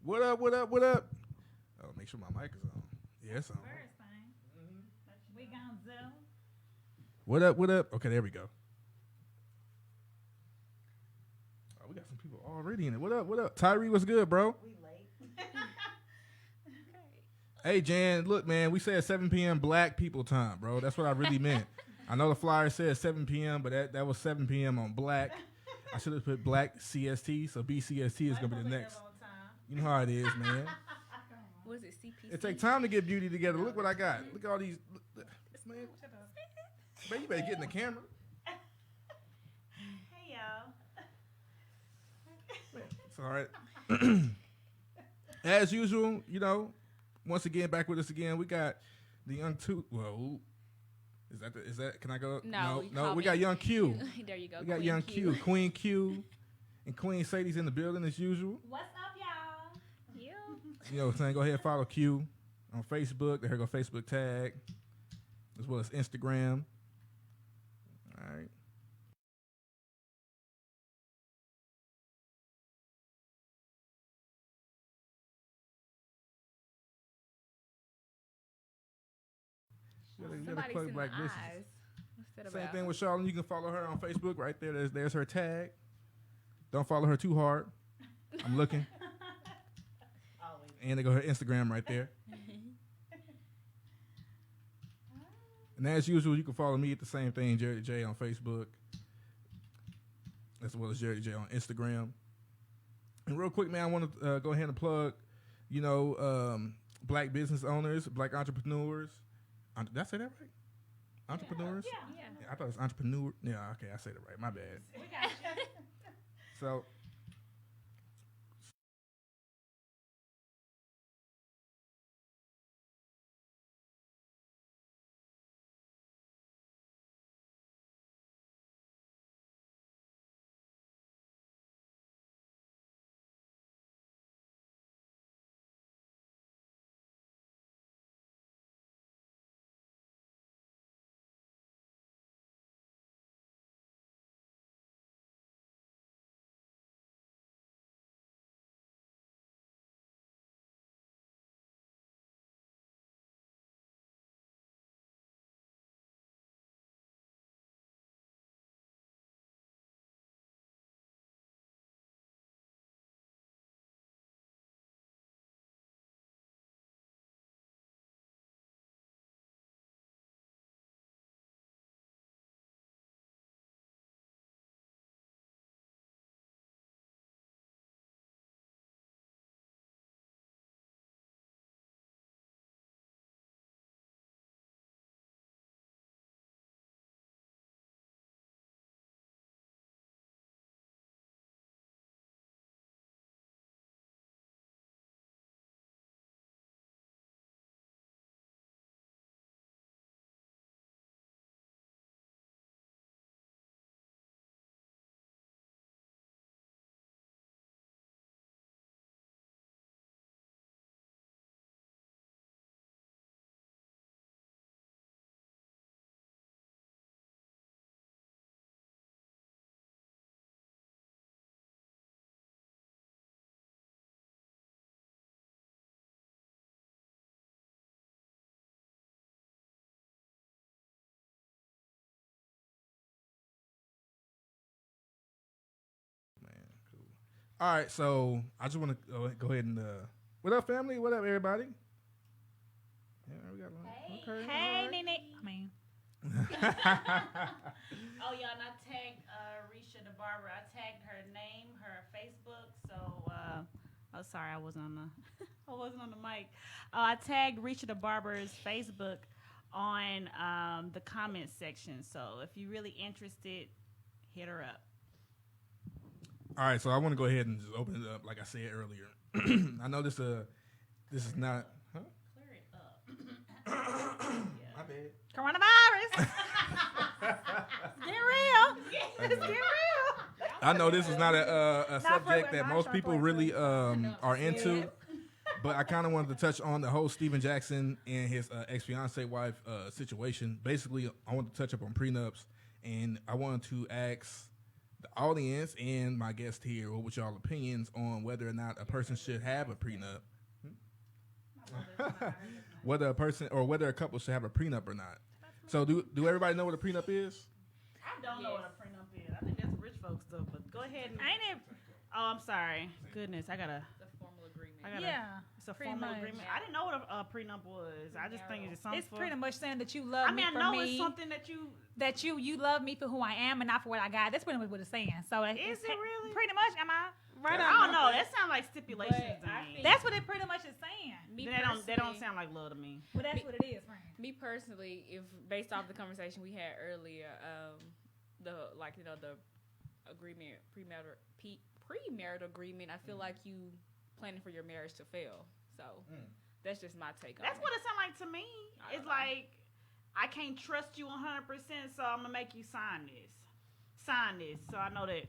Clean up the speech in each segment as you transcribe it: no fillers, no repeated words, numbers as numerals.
What up? What up? What up? Oh, make sure my mic is on. Yeah, it's on. First thing. We gon' Zoom. What up? What up? Okay, there we go. Oh, we got some people already in it. What up? What up? Tyree, what's good, bro? We late. Hey, Jan, look, man, we said 7 p.m. Black people time, bro. That's what I really meant. I know the flyer said 7 p.m., but that was 7 p.m. on Black. I should have put Black CST, so BCST is going to be the next. You know how it is, man. Was it CPC? It takes time to get beauty together. Look what I got. Look at all these. Look, man. Man, you better get in the camera. Hey, y'all. It's all right. As usual, you know, once again, back with us again. We got the young two. Whoa. Is that? Can I go? No. We got young Q. There you go. We got Queen young Q. Queen Q. And Queen Sadie's in the building as usual. What's up, y'all? You. You know what I'm saying? Go ahead and follow Q on Facebook. There go Facebook tag. As well as Instagram. All right. Somebody's in the eyes. What's that Same about? thing with Sharlyn. You can follow her on Facebook right there. There's her tag. Don't follow her too hard. I'm looking. Always. And they go her Instagram right there. And as usual, you can follow me at the same thing, Jerry J on Facebook, as well as Jerry J on Instagram. And real quick, man, I want to go ahead and plug, you know, black business owners, black entrepreneurs. Did I say that right? Entrepreneurs? Yeah. I thought it was entrepreneur. Yeah, okay, I said it right. My bad. We got you. So, cool. All right, so I just want to go ahead and what up, family? What up, everybody? Yeah, we got okay. Hey, all right. Nene. I mean. Oh, y'all, and I tagged Risha the barber. I tagged her name, her Facebook. So, oh, sorry, I wasn't on the, I wasn't on the mic. I tagged Risha the barber's Facebook on the comments section. So, if you're really interested, hit her up. All right, so I want to go ahead and just open it up, like I said earlier. I know this is not. Huh? Clear it up. My bad. Coronavirus. Get real. It's get real. I know this is not a subject that most people really are into, but I kind of wanted to touch on the whole Steven Jackson and his ex-fiancee wife situation. Basically, I wanted to touch up on prenups, and I wanted to ask the audience and my guest here, what was y'all opinions on whether or not a person should have a prenup? Whether a couple should have a prenup or not. So do everybody know what a prenup is? I don't know what a prenup is. I think that's rich folks stuff. But go ahead. Ain't it? Oh, I'm sorry. Goodness, I gotta. The formal agreement. It's a formal agreement. I didn't know what a prenup was. I just think it's something. It's pretty much saying that you love me I for know me. It's something that you love me for who I am and not for what I got. That's pretty much what it's saying. So is it really? Pretty much. Am I right? I don't know. That sounds like stipulations to me. That's what it pretty much is saying. They don't sound like love to me. Well, that's what it is, friend. Me personally, if based off the conversation we had earlier, the agreement, premarital agreement, I feel like you planning for your marriage to fail. So that's just my take on it. That's what it sounds like to me. It's like I can't trust you 100%, so I'm gonna make you sign this. So I know that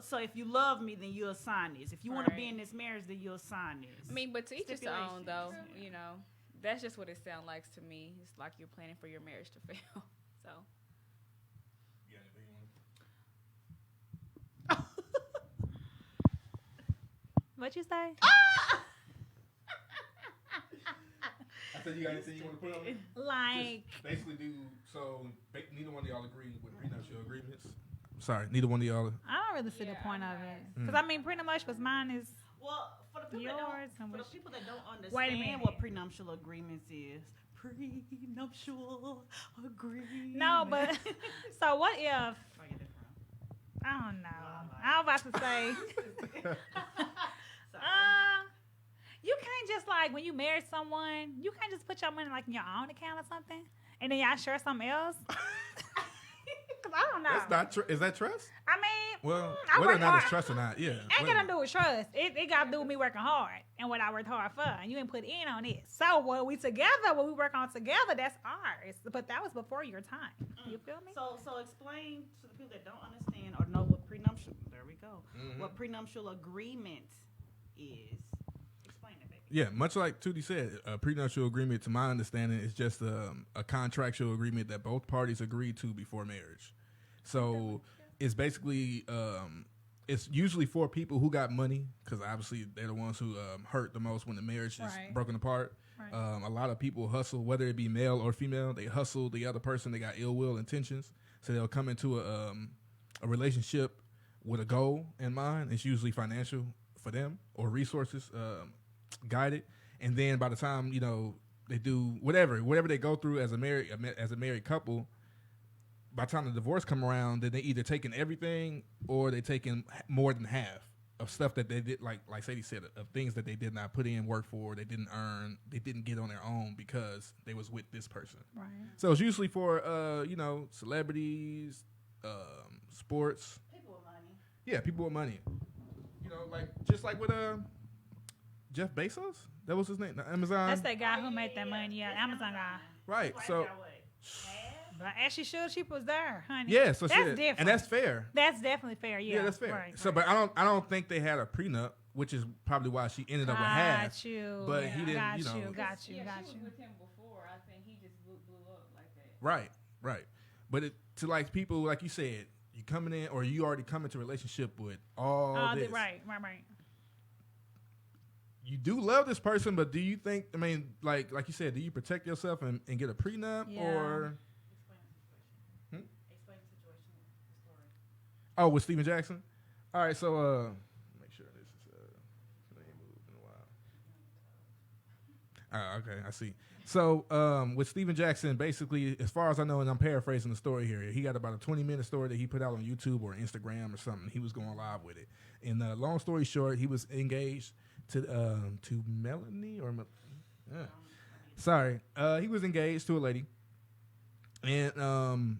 so if you love me, then you'll sign this. If you want to be in this marriage, then you'll sign this. I mean, but to each his own, though. You know, that's just what it sounds like to me. It's like you're planning for your marriage to fail. So. What you say? I said you got anything you want to put on it? Like Just basically neither one of y'all agree with prenuptial agreements. Sorry, neither one of y'all. I don't really see the point of it because I mean, pretty much, because mine is for the people that don't understand what prenuptial agreements is. Prenuptial agreement. No, but so what if? I don't know. I was about to say. You can't just like when you marry someone, you can't just put your money like in your own account or something, and then y'all share something else. Cause I don't know. That's not is that trust? I mean, well, I whether or work not it's hard. trust or not, yeah. Ain't got to do with trust. It got to do with me working hard and what I worked hard for, and you ain't put in on it. So what we work on together, that's ours. But that was before your time. You feel me? So explain to the people that don't understand or know what prenuptial. There we go. What prenuptial agreement is. Explain it, baby. Yeah, much like Tootie said, a prenuptial agreement, to my understanding, is just a contractual agreement that both parties agree to before marriage. So it's basically, it's usually for people who got money, because obviously they're the ones who hurt the most when the marriage is broken apart. Right. A lot of people hustle, whether it be male or female, they hustle the other person. They got ill will intentions. So they'll come into a relationship with a goal in mind. It's usually financial for them or resources guided. And then by the time, they do whatever they go through as a married couple, by the time the divorce come around, then they either taking everything or they taking more than half of stuff that they did, like Sadie said, of things that they did not put in work for, they didn't earn, they didn't get on their own because they was with this person. Right. So it's usually for celebrities, sports. People with money. Yeah, people with money. Just like with Jeff Bezos. That was his name. Amazon. That's that guy who made that money. Yeah, Amazon guy. Right. So. But as she was there, honey. Yeah, so that's different, and that's fair. That's definitely fair. Yeah, that's fair. Right, so, but I don't think they had a prenup, which is probably why she ended up with half. Got you. But he didn't. Got you. She was with him before. I think he just blew up like that. Right. But to like people, like you said, you coming in or you already come into a relationship with all this. Right. You do love this person, but do you think? I mean, like you said, do you protect yourself and get a prenup or? Explain the situation, the story. Oh, with Steven Jackson. All right, so make sure this is ain't moved in a while. Okay, I see. So with Steven Jackson, basically, as far as I know, and I'm paraphrasing the story here, he got about a 20-minute story that he put out on YouTube or Instagram or something. He was going live with it. And long story short, he was engaged to Melanie or he was engaged to a lady, and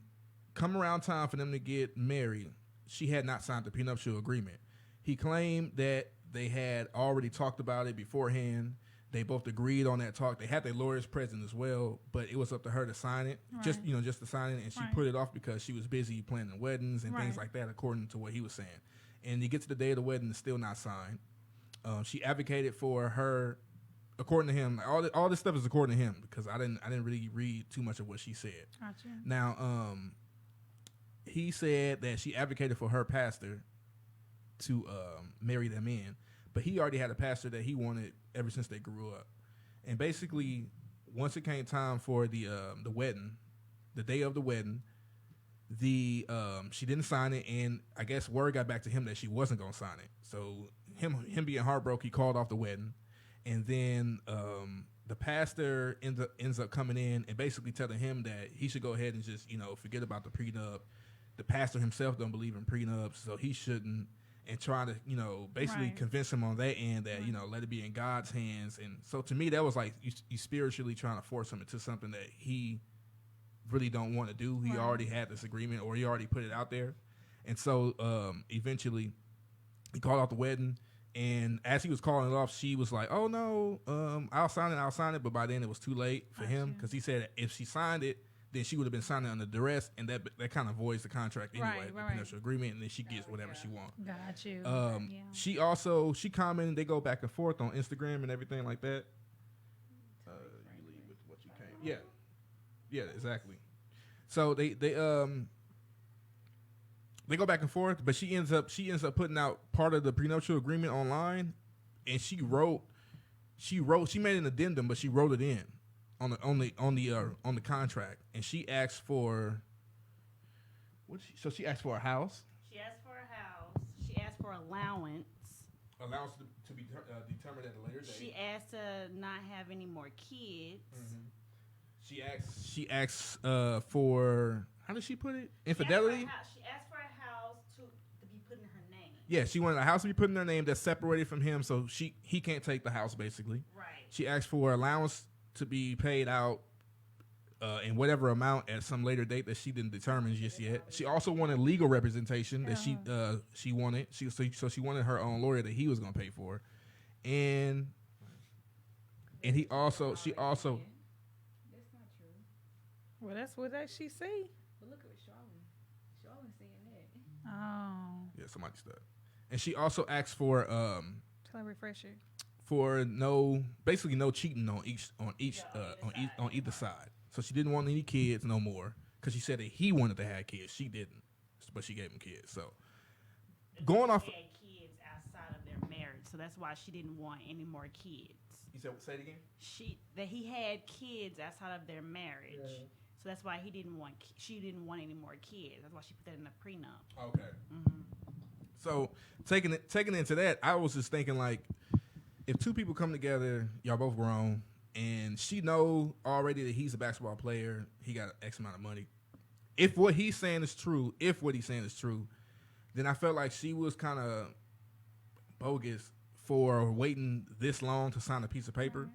come around time for them to get married, she had not signed the prenuptial agreement. He claimed that they had already talked about it beforehand. They both agreed on that talk. They had their lawyers present as well, but it was up to her to sign it, just to sign it, and she put it off because she was busy planning weddings and things like that, according to what he was saying. And you get to the day of the wedding, it's still not signed. She advocated for her, according to him. All this stuff is according to him because I didn't really read too much of what she said. Gotcha. Now, he said that she advocated for her pastor to marry them in, but he already had a pastor that he wanted ever since they grew up. And basically, once it came time for the wedding, the day of the wedding, she didn't sign it, and I guess word got back to him that she wasn't gonna sign it. So him being heartbroken, he called off the wedding, and then the pastor ends up coming in and basically telling him that he should go ahead and just forget about the prenup. The pastor himself don't believe in prenups, so he shouldn't. And trying to, basically Right. convince him on that end that, let it be in God's hands. And so to me, that was like you spiritually trying to force him into something that he really don't want to do. He Right. already had this agreement, or he already put it out there. And so eventually he called off the wedding. And as he was calling it off, she was like, oh, no, I'll sign it. But by then it was too late for him, because he said if she signed it, then she would have been signing under duress, and that kind of voids the contract anyway, Right, the right. prenuptial agreement, and then she gets whatever she wants. Got you. Yeah. She commented, they go back and forth on Instagram and everything like that. You leave with what you came. Yeah, exactly. So they go back and forth, but she ends up putting out part of the prenuptial agreement online, and she made an addendum, but she wrote it in on the contract, and she asked for she asked for a house. She asked for a house. She asked for allowance. Allowance to be determined at a later date. She asked to not have any more kids. Mm-hmm. She asks for, how did she put it? Infidelity. She asked for a house to be put in her name. Yeah, she wanted a house to be put in her name that's separated from him, so he can't take the house basically. Right. She asked for allowance to be paid out in whatever amount at some later date that she didn't determine just yet. She also wanted legal representation that she wanted. She wanted her own lawyer that he was going to pay for, and she also. That's not true. Well, that's what she see. But look at Sharlyn. Sharlyn's seeing that. Oh, Yeah, somebody said. And she also asked for tell her refresh it. for no cheating on either side. So she didn't want any kids no more, because she said that he wanted to have kids. She didn't, but she gave him kids. So going off, They had kids outside of their marriage, so that's why she didn't want any more kids. you said, say it again. He had kids outside of their marriage, so that's why she didn't want any more kids. That's why she put that in the prenup. Okay. Mm-hmm. So taking into that, I was just thinking, like, if two people come together, y'all both grown, and she know already that he's a basketball player, he got X amount of money. If what he's saying is true, then I felt like she was kind of bogus for waiting this long to sign a piece of paper.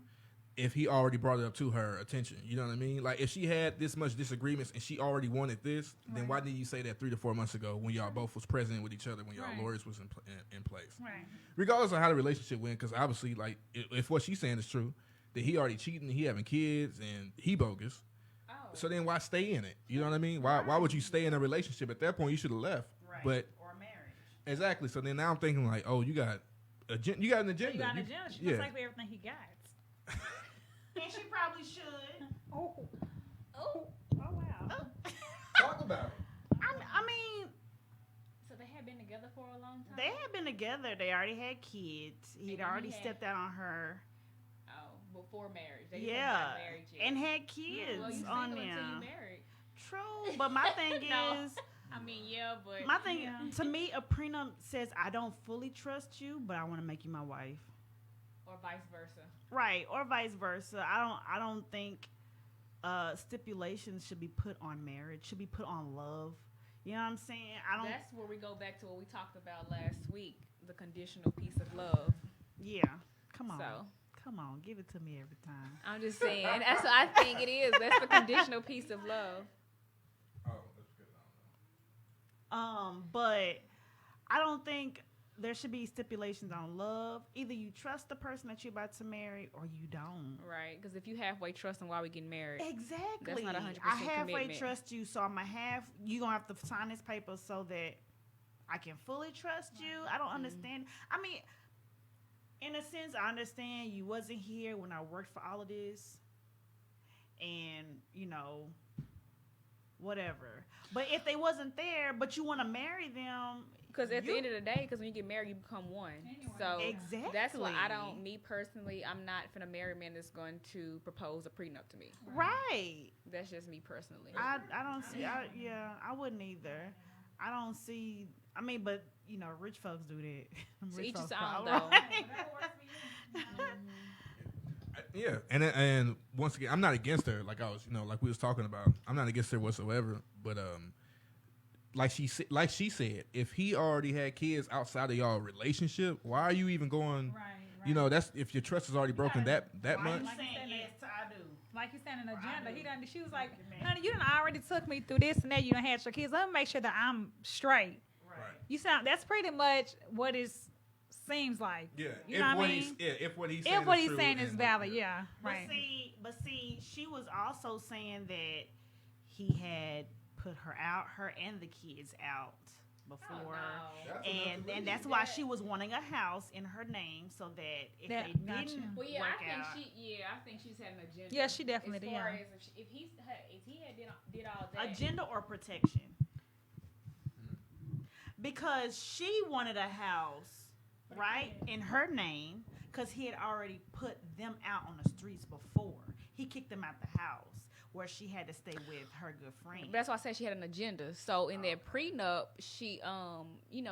If he already brought it up to her attention, you know what I mean? Like, if she had this much disagreements and she already wanted this, then why didn't you say that 3 to 4 months ago when y'all both was present with each other, when y'all lawyers was in place? Right. Regardless of how the relationship went, because obviously, like, if what she's saying is true, that he already cheating, he having kids, and he bogus. Oh. So then why stay in it? You know what I mean? Why would you stay in a relationship? At that point, you should have left. Right. But or marriage. exactly. So then now I'm thinking, like, oh, you got an agenda. You got an agenda. She yeah. looks like for everything he got. And she probably should. Oh wow. Talk about it. I mean, So they had been together for a long time? they had been together. They already had kids. He'd And already he had- stepped out on her. Oh, before marriage. They just Yeah. got married yet. And had kids Well, you single on until you them. married. True. But my thing No. is, I mean, yeah, but my thing to me, a prenup says I don't fully trust you, but I want to make you my wife. or vice versa. Right, or vice versa. I don't think stipulations should be put on marriage. Should be put on love. You know what I'm saying? That's where we go back to what we talked about last week, the conditional piece of love. Yeah. Come on. So Come on, give it to me every time. I'm just saying, that's what I think it is. That's the conditional piece of love. Oh, that's good. But I don't think there should be stipulations on love. Either you trust the person that you're about to marry or you don't. Right, because if you halfway trust them, why we getting married? Exactly. That's not 100% I halfway commitment. trust you, so you're going to have to sign this paper so that I can fully trust you. I don't understand. I mean, in a sense, I understand you wasn't here when I worked for all of this. And, whatever. But if they wasn't there, but you want to marry them, Because at the end of the day, because when you get married, you become one. So exactly. that's why me personally, I'm not finna marry a man that's going to propose a prenup to me. Right. That's just me personally. I don't see. I wouldn't either. I don't see. I mean, but rich folks do that. So Rich each folks his own, probably- though. Yeah, and once again, I'm not against her. Like I was, like we was talking about. I'm not against her whatsoever. But like she said, if he already had kids outside of y'all relationship, why are you even going? Right. That's if your trust is already broken that Why much. you saying yes to I do? Like you saying an agenda. do. She was like, honey, you done already took me through this and that. You done had your kids. Let me make sure that I'm straight. Right. That's pretty much what it seems like. Yeah, You know what I mean? If what he's saying If what is he's true saying is and- valid, yeah. Right. But see, she was also saying that he had put her and the kids out before. And that's why she was wanting a house in her name so that if That- they gotcha. didn't Well, yeah, work I out, think she's had an agenda. Yeah, she definitely did, As far yeah. as if he had did all that. agenda or protection. Because she wanted a house, right, in her name, because he had already put them out on the streets before. He kicked them out the house where she had to stay with her good friend. That's why I said she had an agenda. So in that prenup, she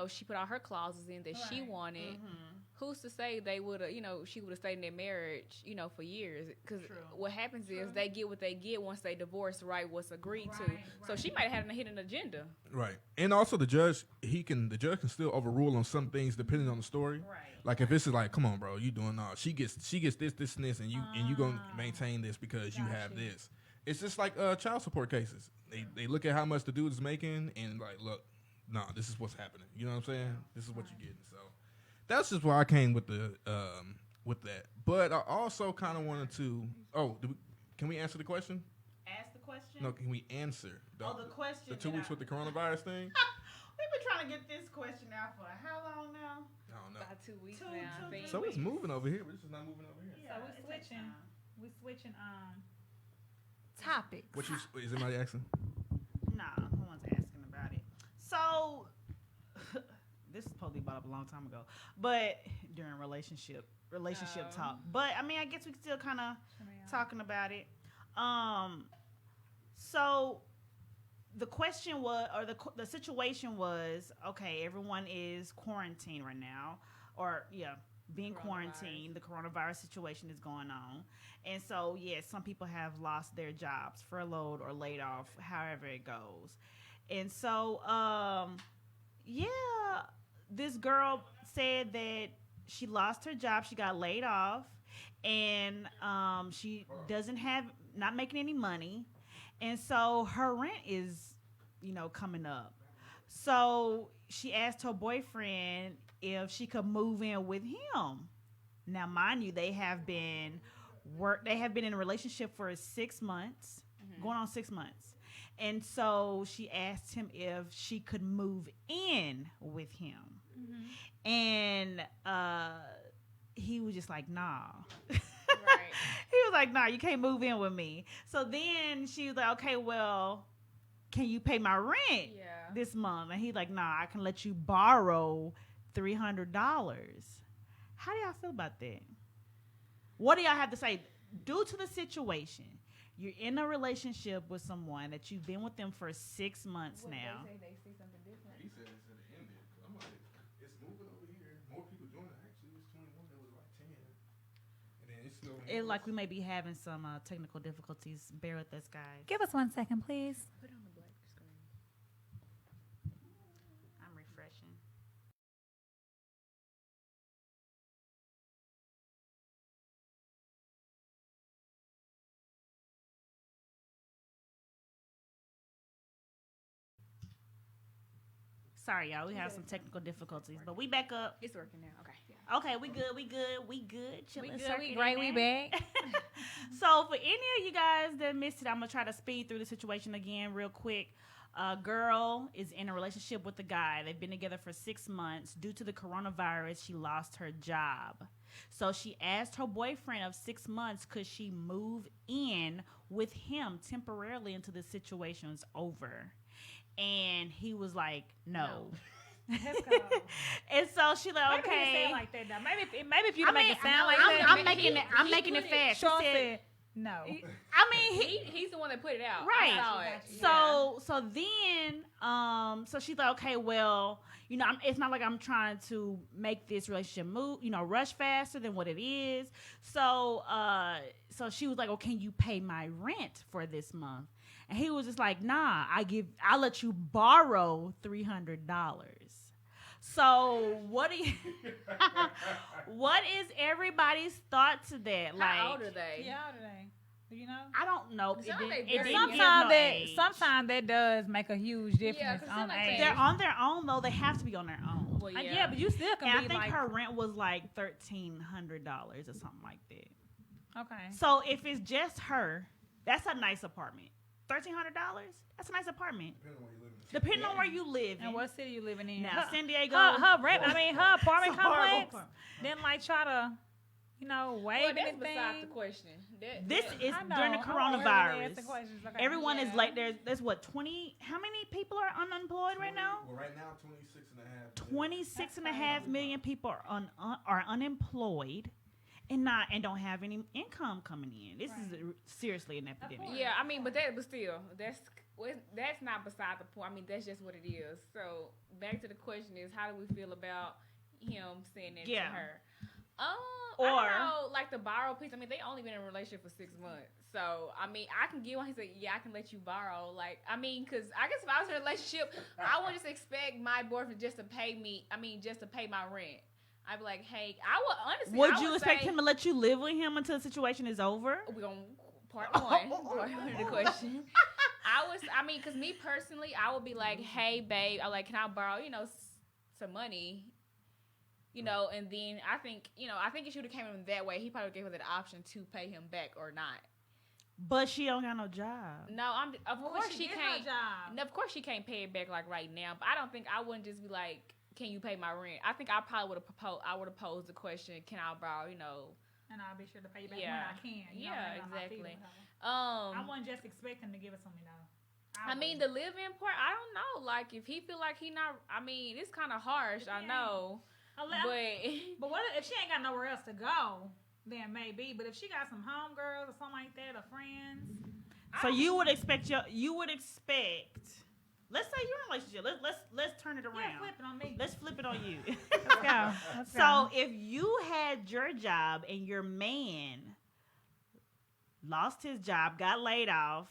she put all her clauses in that she wanted. Mm-hmm. Who's to say they would have, she would have stayed in their marriage, for years? Because True. what happens is they get what they get once they divorce, right? What's agreed to. Right, So she might have had a hidden agenda. Right, and also the judge can still overrule on some things depending on the story. Right. Like if it's like, come on, bro, you doing all she gets this and this, and you gonna maintain this because you have this. It's just like child support cases. They look at how much the dude is making and like, look, this is what's happening. You know what I'm saying? This is what you're getting. So that's just why I came with the with that. But I also kind of wanted to. Oh, can we answer the question? Ask the question. No, can we answer the question. the 2 weeks with the coronavirus thing? We've been trying to get this question out for how long now? I don't know. About 2 weeks Two- now. two- I think. So it's moving over here, but it's just not moving over here. So it takes time. we switching topics. What is anybody asking? Nah, no one's asking about it. So, this is supposed to be brought up a long time ago, but during relationship talk. But I mean, I guess we can still kind of talking about it. So the question was, or the situation was, okay, everyone is quarantined right now, or being quarantined. The coronavirus situation is going on, and so some people have lost their jobs, furloughed or laid off, however it goes. And so this girl said that she lost her job, she got laid off, and she not making any money, and so her rent is coming up. So she asked her boyfriend if she could move in with him. Now, mind you, they have been in a relationship for 6 months, going on 6 months. And so she asked him if she could move in with him. Mm-hmm. And he was just like, nah. Right. He was like, nah, you can't move in with me. So then she was like, okay, well, can you pay my rent this month? And he's like, nah, I can let you borrow $300. How do y'all feel about that? What do y'all have to say? Due to the situation, you're in a relationship with someone that you've been with them for 6 months now. They see something different. He said it ended. I'm like, it's moving over here. More people joining. Actually, it was 21. It was like 10. And then it's still. It like we may be having some technical difficulties. Bear with us, guys. Give us 1 second, please. Put it on the black screen. I'm refreshing. Sorry, y'all. We have some technical difficulties, but we back up. It's working now. Okay. Okay, we good. Chitlin Circuit We in great, we there. back. So for any of you guys that missed it, I'm gonna try to speed through the situation again real quick. A girl is in a relationship with a guy. They've been together for 6 months. Due to the coronavirus, she lost her job. So she asked her boyfriend of 6 months, could she move in in with him temporarily until the situation was over. And he was like, no. Let's go. And so she like, Maybe he okay. didn't say it like that though. Maybe if you make it sound like that. I'm making it fast. She Sean said, said no. I mean, He's the one that put it out. right. I saw it. So then, so she's like, okay, well, you know, it's not like I'm trying to make this relationship move, you know, rush faster than what it is. So she was like, oh, can you pay my rent for this month? And he was just like, nah, I'll let you borrow $300. So what do you, what is everybody's thought to that? How old are they? Yeah, how old are they? Do you know? I don't know. Sometimes that does make a huge difference 'cause on like age. They're on their own though. They have to be on their own. Well, Yeah, but you still can And I be think like, her rent was like $1,300 or something like that. okay. So if it's just her, that's a nice apartment. $1,300? That's a nice apartment. Depending on where you live. And what city you living in? Now, San Diego. Her rent. I mean, her apartment It's a horrible complex. apartment. Then like try to, you know, waive Well, that's anything. besides the question. This is I know. during the I wanna really coronavirus. ask the questions. Okay. Everyone is Yeah. like, there's what, 20, how many people are unemployed right now? Well, right now, 26.5. 26.5 million people are unemployed and don't have any income coming in. This is seriously an epidemic. Yeah, I mean, but still, that's not beside the point. I mean, that's just what it is. So back to the question is, how do we feel about him saying that to her? I don't know, like the borrow piece. I mean, they only been in a relationship for 6 months. So, I mean, I can get one. He said, yeah, I can let you borrow. Like, I mean, because I guess if I was in a relationship, I would just expect my boyfriend just to pay me, just to pay my rent. I'd be like, hey, I would honestly. Would you expect him to let you live with him until the situation is over? We're going to part one of the question. Because me personally, I would be like, hey, babe, can I borrow, some money? And then I think if she would have came in that way, he probably gave her the option to pay him back or not. But she don't got no job. No, of course she can't. Job. Of course she can't pay it back like right now. But I wouldn't just be like, can you pay my rent? I think I probably would have proposed. I would have posed the question, can I borrow? And I'll be sure to pay you back when I can. Exactly. I wouldn't just expect him to give it to me though. The live-in part, I don't know. Like if he feel like he not, it's kind of harsh. I know. But what if she ain't got nowhere else to go? Then maybe. But if she got some homegirls or something like that, or friends. So you would expect. Let's say you're in a relationship. Let's turn it around. Yeah, flip it on me. Let's flip it on you. Let's go. So if you had your job and your man lost his job, got laid off,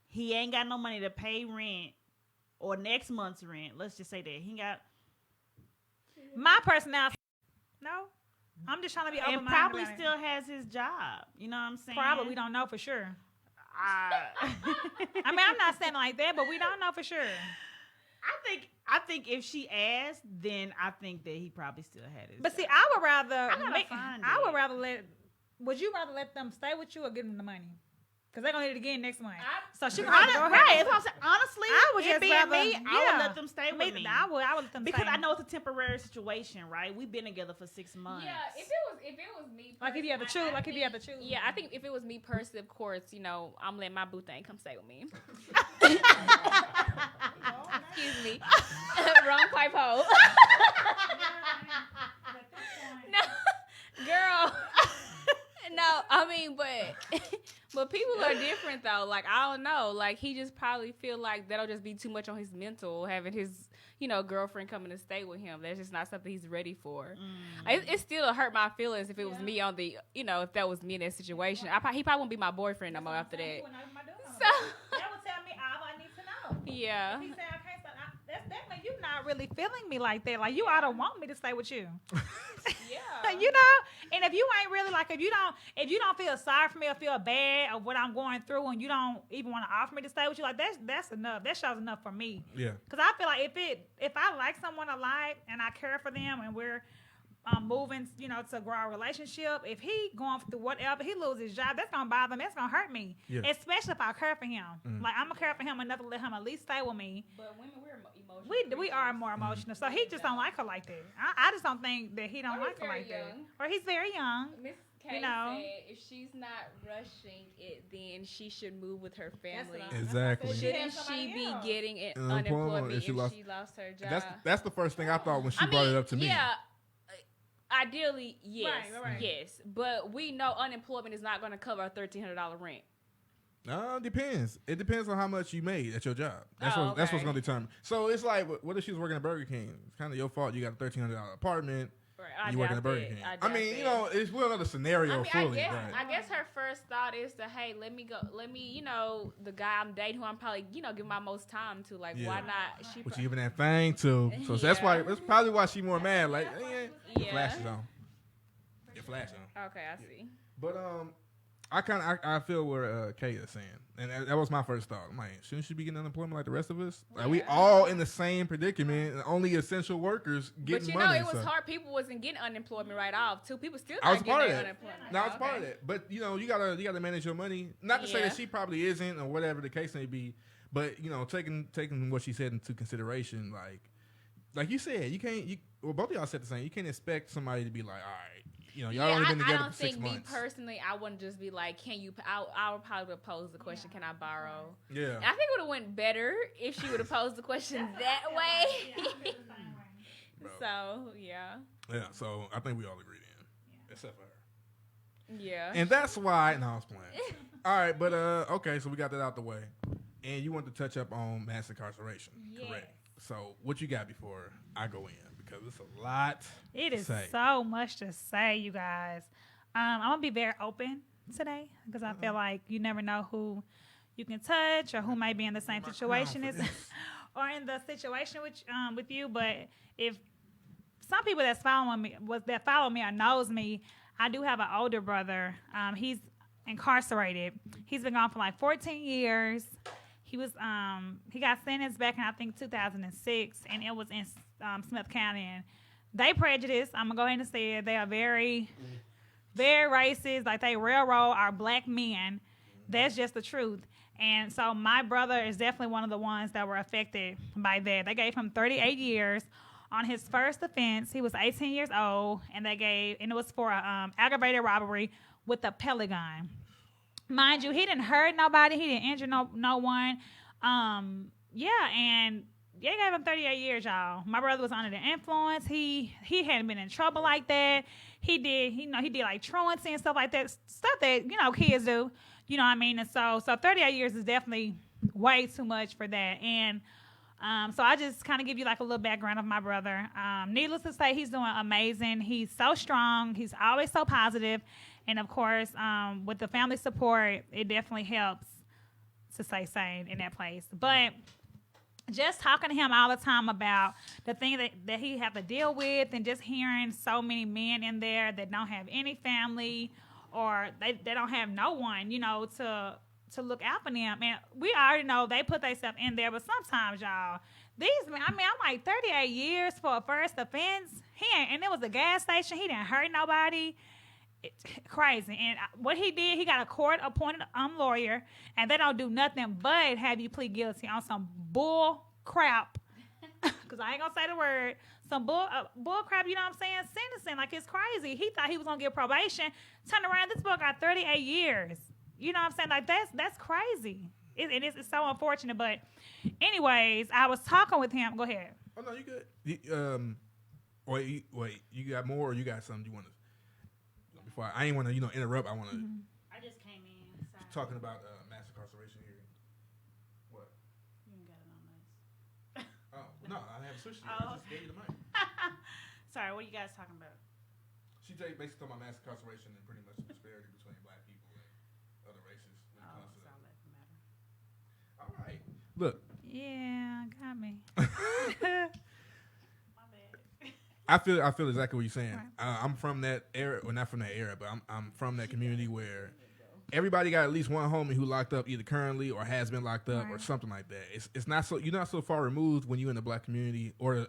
he ain't got no money to pay rent or next month's rent. Let's just say that he got. My personality. No. I'm just trying to be open-minded. And probably still has his job. You know what I'm saying? Probably. We don't know for sure. I'm not saying like that, but we don't know for sure. I think if she asked, then I think that he probably still had his But job. see, I would rather would you rather let them stay with you or give them the money? Because they're going to hit it again next month. So she going to go ahead. Right. Honestly, I would just being rather, me, I would let them stay with me. I would let them because stay. I know it's a temporary situation, right? We've been together for 6 months. Yeah, if it was me, like if you have to choose, Yeah, I think if it was me personally, of course, I'm letting my boo thing come stay with me. Excuse me, wrong pipe hole. No, girl. No, but people are different though. Like I don't know. Like he just probably feel like that'll just be too much on his mental, having his girlfriend coming to stay with him. That's just not something he's ready for. It still hurt my feelings if it was me on the if that was me in that situation. He probably won't be my boyfriend no more after that. So that would tell me all I need to know. Yeah. If he said, okay, so that means you're not really feeling me like that. Like you ought to want me to stay with you. Yeah. And if you ain't really like, if you don't feel sorry for me or feel bad of what I'm going through, and you don't even want to offer me to stay with you, like that's enough. That shows enough for me. Yeah. Because I feel like if I like someone a lot and I care for them and we're moving, to grow our relationship, if he going through whatever, he loses his job, that's gonna bother me. That's gonna hurt me. Yeah. Especially if I care for him. Like I'm gonna care for him enough to let him at least stay with me. But women, we're emotional. We are more emotional, so he just don't like her like that. I just don't think that he don't like her like that, or he's very young. Miss Kay You know. said if she's not rushing it, then she should move with her family. Exactly. Shouldn't she be getting Unemployment unemployment if if she she lost her job? That's the first thing I thought when she brought it up to me. Yeah, ideally, yes, Right. yes. But we know unemployment is not going to cover a $1,300 rent. It depends. It depends on how much you made at your job. That's Oh, that's what's okay. going to determine. So it's like, what if she was working at Burger King? It's kind of your fault. You got a $1,300 apartment. Right, You working at Burger King. I mean, you know, we don't know the scenario fully. I guess her first thought is to, hey, let me, you know, the guy I'm dating who I'm probably, you know, giving my most time to, like, why not? But you giving that thing to, so that's probably why she more mad. Like, your Yeah. flash is on. Your flash on. Okay, I see. But I feel where Kay is saying, and that was my first thought. I'm like, shouldn't she be getting unemployment like the rest of us? Like we all in the same predicament, and only essential workers getting money. But you know, it was hard. People wasn't getting unemployment right off. Too people still I was not part of getting that. unemployment. No, I was part of that. But you know, you gotta manage your money. Not to say that she probably isn't, or whatever the case may be. But you know, taking what she said into consideration, like you said, you can't. Well, both of y'all said the same. You can't expect somebody to be like, all right. You know, y'all only been together for 6 months. Me personally, I wouldn't just be like, can you, I would probably pose the question, can I borrow? Yeah. And I think it would have went better if she would have posed the question that way. So, yeah. Yeah, so I think we all agree then. Except for her. Yeah. And that's why, no, I was playing. All right, but, okay, so we got that out the way. And you want to touch up on mass incarceration, correct? So what you got before I go in? Because it's a lot. It is so much to say, you guys. I'm going to be very open today because I feel like you never know who you can touch or who may be in the same situation as or in the situation with you. But if some people follow me or knows me, I do have an older brother. He's incarcerated. He's been gone for like 14 years. He was he got sentenced back in I think 2006, and it was in Smith County. And they prejudiced. I'm gonna go ahead and say it. They are very, very racist. Like they railroad our black men. That's just the truth. And so my brother is definitely one of the ones that were affected by that. They gave him 38 years on his first offense. He was 18 years old, and it was for aggravated robbery with a pellet gun. Mind you, he didn't hurt nobody. He didn't injure no one. And they gave him 38 years, y'all. My brother was under the influence. He hadn't been in trouble like that. He did like truancy and stuff like that. Stuff that, kids do. You know what I mean? And so 38 years is definitely way too much for that. And so I just kind of give you like a little background of my brother. Needless to say, he's doing amazing. He's so strong. He's always so positive. And of course, with the family support, it definitely helps to stay sane in that place. But just talking to him all the time about the thing that he have to deal with, and just hearing so many men in there that don't have any family, or they don't have no one, to look out for them. And we already know they put themselves in there, but sometimes, y'all, these men, I'm like 38 years for a first offense. And it was a gas station. He didn't hurt nobody. It's crazy. And what he did, he got a court-appointed lawyer, and they don't do nothing but have you plead guilty on some bull crap. Because I ain't going to say the word. Some bull crap, you know what I'm saying? Sentencing, like it's crazy. He thought he was going to get probation. Turn around, this boy got 38 years. You know what I'm saying? Like, that's crazy. It's so unfortunate. But anyways, I was talking with him. Go ahead. Oh, no, you good. Wait, you got more, or you got something you want to... Before I ain't want to, interrupt. I want to... I just came in. Sorry. Talking about mass incarceration here. What? You ain't got it on this. Oh, no, I haven't switched it. Oh. I just gave you the mic. Sorry, what are you guys talking about? She basically talking about mass incarceration and pretty much the disparity between black people and other races when it comes to that. All that matter. All right. Look. Yeah, got me. I feel exactly what you're saying. I'm from that era, well, not from that era, but I'm from that community where everybody got at least one homie who locked up either currently or has been locked up or something like that. It's not so you're not so far removed when you're in the black community or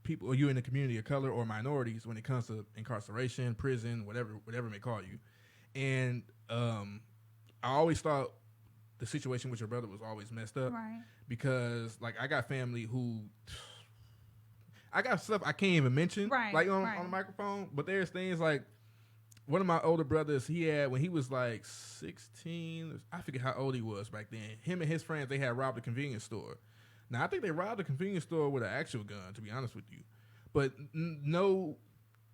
people, or you in the community of color or minorities when it comes to incarceration, prison, whatever it may call you. And I always thought the situation with your brother was always messed up because like I got family who. I got stuff I can't even mention, on the microphone. But there's things like one of my older brothers, he had, when he was like 16, I forget how old he was back then. Him and his friends, they had robbed a convenience store. Now, I think they robbed a convenience store with an actual gun, to be honest with you. But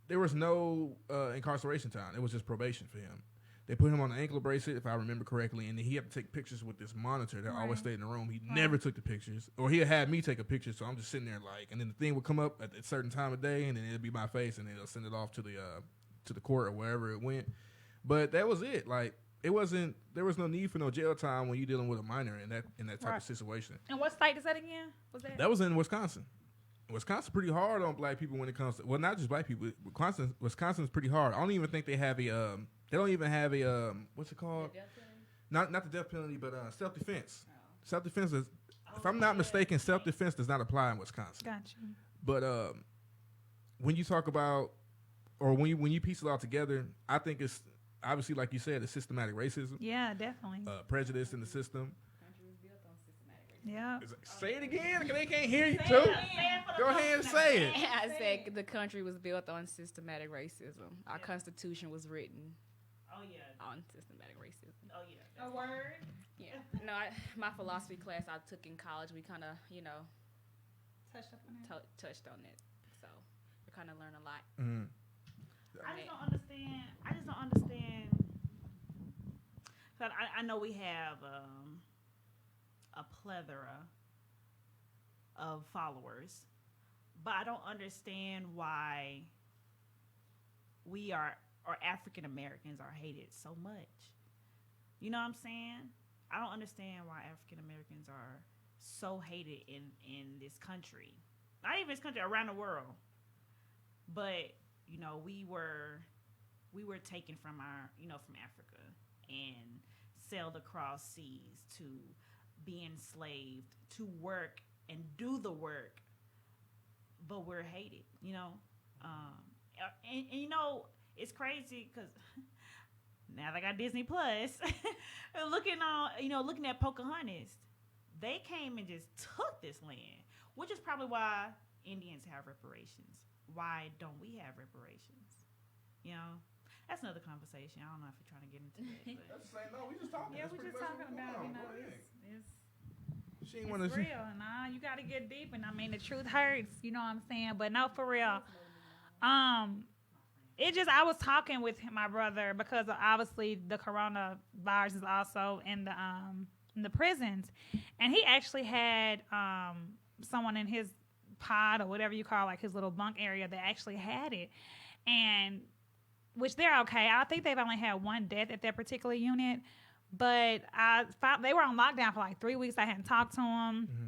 there was no incarceration time. It was just probation for him. They put him on an ankle bracelet, if I remember correctly, and then he had to take pictures with this monitor that always stayed in the room. He never took the pictures, or he had me take a picture, so I'm just sitting there like, and then the thing would come up at a certain time of day, and then it'd be my face, and then they'll send it off to the court or wherever it went. But that was it. Like, there was no need for no jail time when you're dealing with a minor in that type of situation. And what state is that again? That was in Wisconsin. Wisconsin's pretty hard on black people when it comes to, well, not just black people. Wisconsin's pretty hard. I don't even think they have they don't even have what's it called? Not the death penalty, but self-defense. Oh. Self-defense is, if I'm not mistaken, self-defense does not apply in Wisconsin. Gotcha. But when you talk about, or when you piece it all together, I think it's obviously, like you said, it's systematic racism. Yeah, definitely. Prejudice in the system. Yeah. Say it again. They can't hear you too. Go ahead and say it. I said the country was built on systematic racism. Our Constitution was written on systematic racism. Oh yeah. A word. Yeah. No, my philosophy class I took in college, we kind of, Touched up on it. touched on it. So we kind of learned a lot. Mm-hmm. I just don't understand. I know we have a plethora of followers, but I don't understand why we are, or African Americans are hated so much. You know what I'm saying? I don't understand why African Americans are so hated in this country. Not even this country, around the world. But we were taken from from Africa and sailed across seas to be enslaved, to work and do the work, but we're hated, and it's crazy because now they got Disney Plus. looking at Pocahontas, they came and just took this land, which is probably why Indians have reparations. Why don't we have reparations? That's another conversation. I don't know if you're trying to get into that. That's the same. No, we just talking. Yeah, That's we're just pretty much talking what's about, going on. Go ahead. It's real. Nah, you got to get deep, and I mean, the truth hurts. You know what I'm saying? But no, for real. I was talking with my brother because obviously the coronavirus is also in the prisons, and he actually had someone in his pod or whatever you call, like his little bunk area, that actually had it, and which they're okay. I think they've only had one death at that particular unit, but they were on lockdown for like 3 weeks. I hadn't talked to him. Mm-hmm.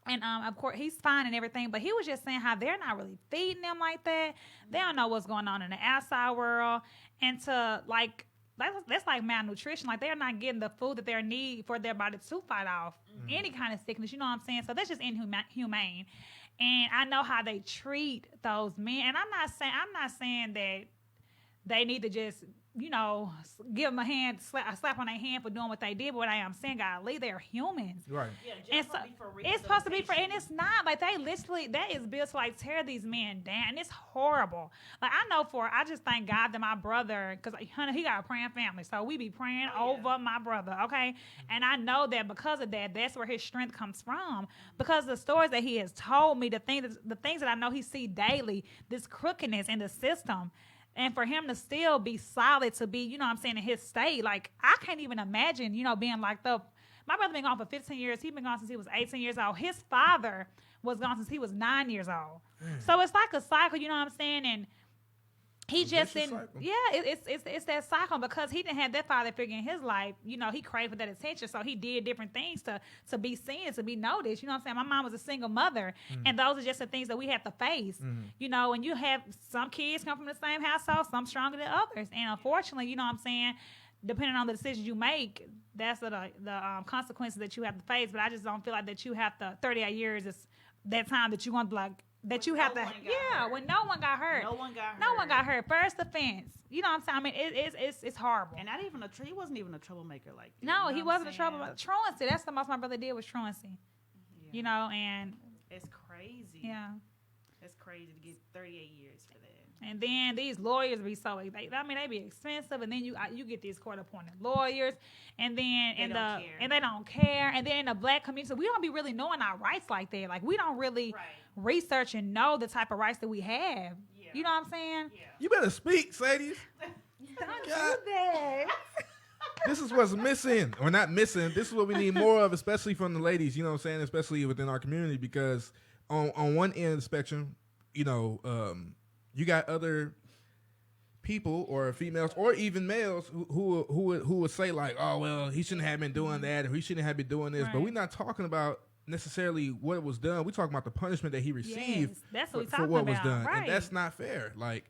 And of course he's fine and everything, but he was just saying how they're not really feeding them like that. They don't know what's going on in the outside world, and to that's like malnutrition. Like, they're not getting the food that they need for their body to fight off any kind of sickness. You know what I'm saying? So that's just inhumane. And I know how they treat those men. And I'm not saying that they need to just, give them a slap on their hand for doing what they did. But what I am saying, golly, they're humans. Right. Yeah, and so it's supposed to be for, and it's not. Like, they literally, that is built to like tear these men down. And it's horrible. Like, I just thank God that my brother, because honey, he got a praying family. So we be praying over my brother, okay? And I know that because of that, that's where his strength comes from. Because the stories that he has told me, the things that I know he see daily, this crookedness in the system. And for him to still be solid, to be, in his state, like, I can't even imagine, being locked up. My brother been gone for 15 years. He's been gone since he was 18 years old. His father was gone since he was 9 years old. So it's like a cycle, you know what I'm saying? And he just didn't. Cycle. Yeah, it's that cycle, because he didn't have that father figure in his life. He craved for that attention, so he did different things to be seen, to be noticed. You know what I'm saying? My mom was a single mother, and those are just the things that we have to face. And you have some kids come from the same household, some stronger than others, and unfortunately, you know what I'm saying, depending on the decisions you make, that's the consequences that you have to face. But I just don't feel like that you have to. 38 years is that time that you want to like. That you have to, when no one got hurt. No one got hurt. First offense. You know what I'm saying? I mean, it's horrible. And not even he wasn't even a troublemaker like that. No, he wasn't a troublemaker. Truancy. That's the most my brother did was truancy. Yeah. And it's crazy. Yeah. That's crazy to get 38 years for that. And then these lawyers be they be expensive, and then you get these court-appointed lawyers, and then they don't care, and then in the black community, we don't be really knowing our rights like that. Like we don't really research and know the type of rights that we have. Yeah. You know what I'm saying? Yeah. You better speak, Sadie. Don't do that. This is what's missing, or not missing. This is what we need more of, especially from the ladies. You know what I'm saying? Especially within our community, because on one end of the spectrum, you know. You got other people or females or even males who would say like, oh, well, he shouldn't have been doing that or he shouldn't have been doing this. Right. But we're not talking about necessarily what was done. We're talking about the punishment that he received for what was done. Right. And that's not fair. Like,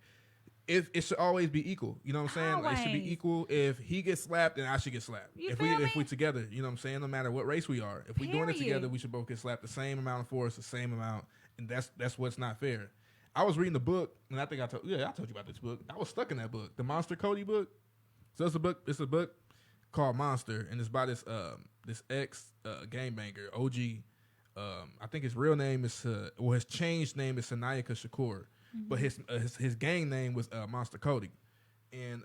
if it should always be equal. You know what I'm saying? Like, it should be equal. If he gets slapped, then I should get slapped. If we together, you know what I'm saying? No matter what race we are. If we're doing it together, we should both get slapped the same amount of force, the same amount. And that's what's not fair. I was reading the book, and I think I told you about this book. I was stuck in that book, the Monster Cody book. So it's a book called Monster, and it's by this ex gangbanger, OG. I think his real name is his changed name is Sanayaka Shakur, but his gang name was Monster Cody, and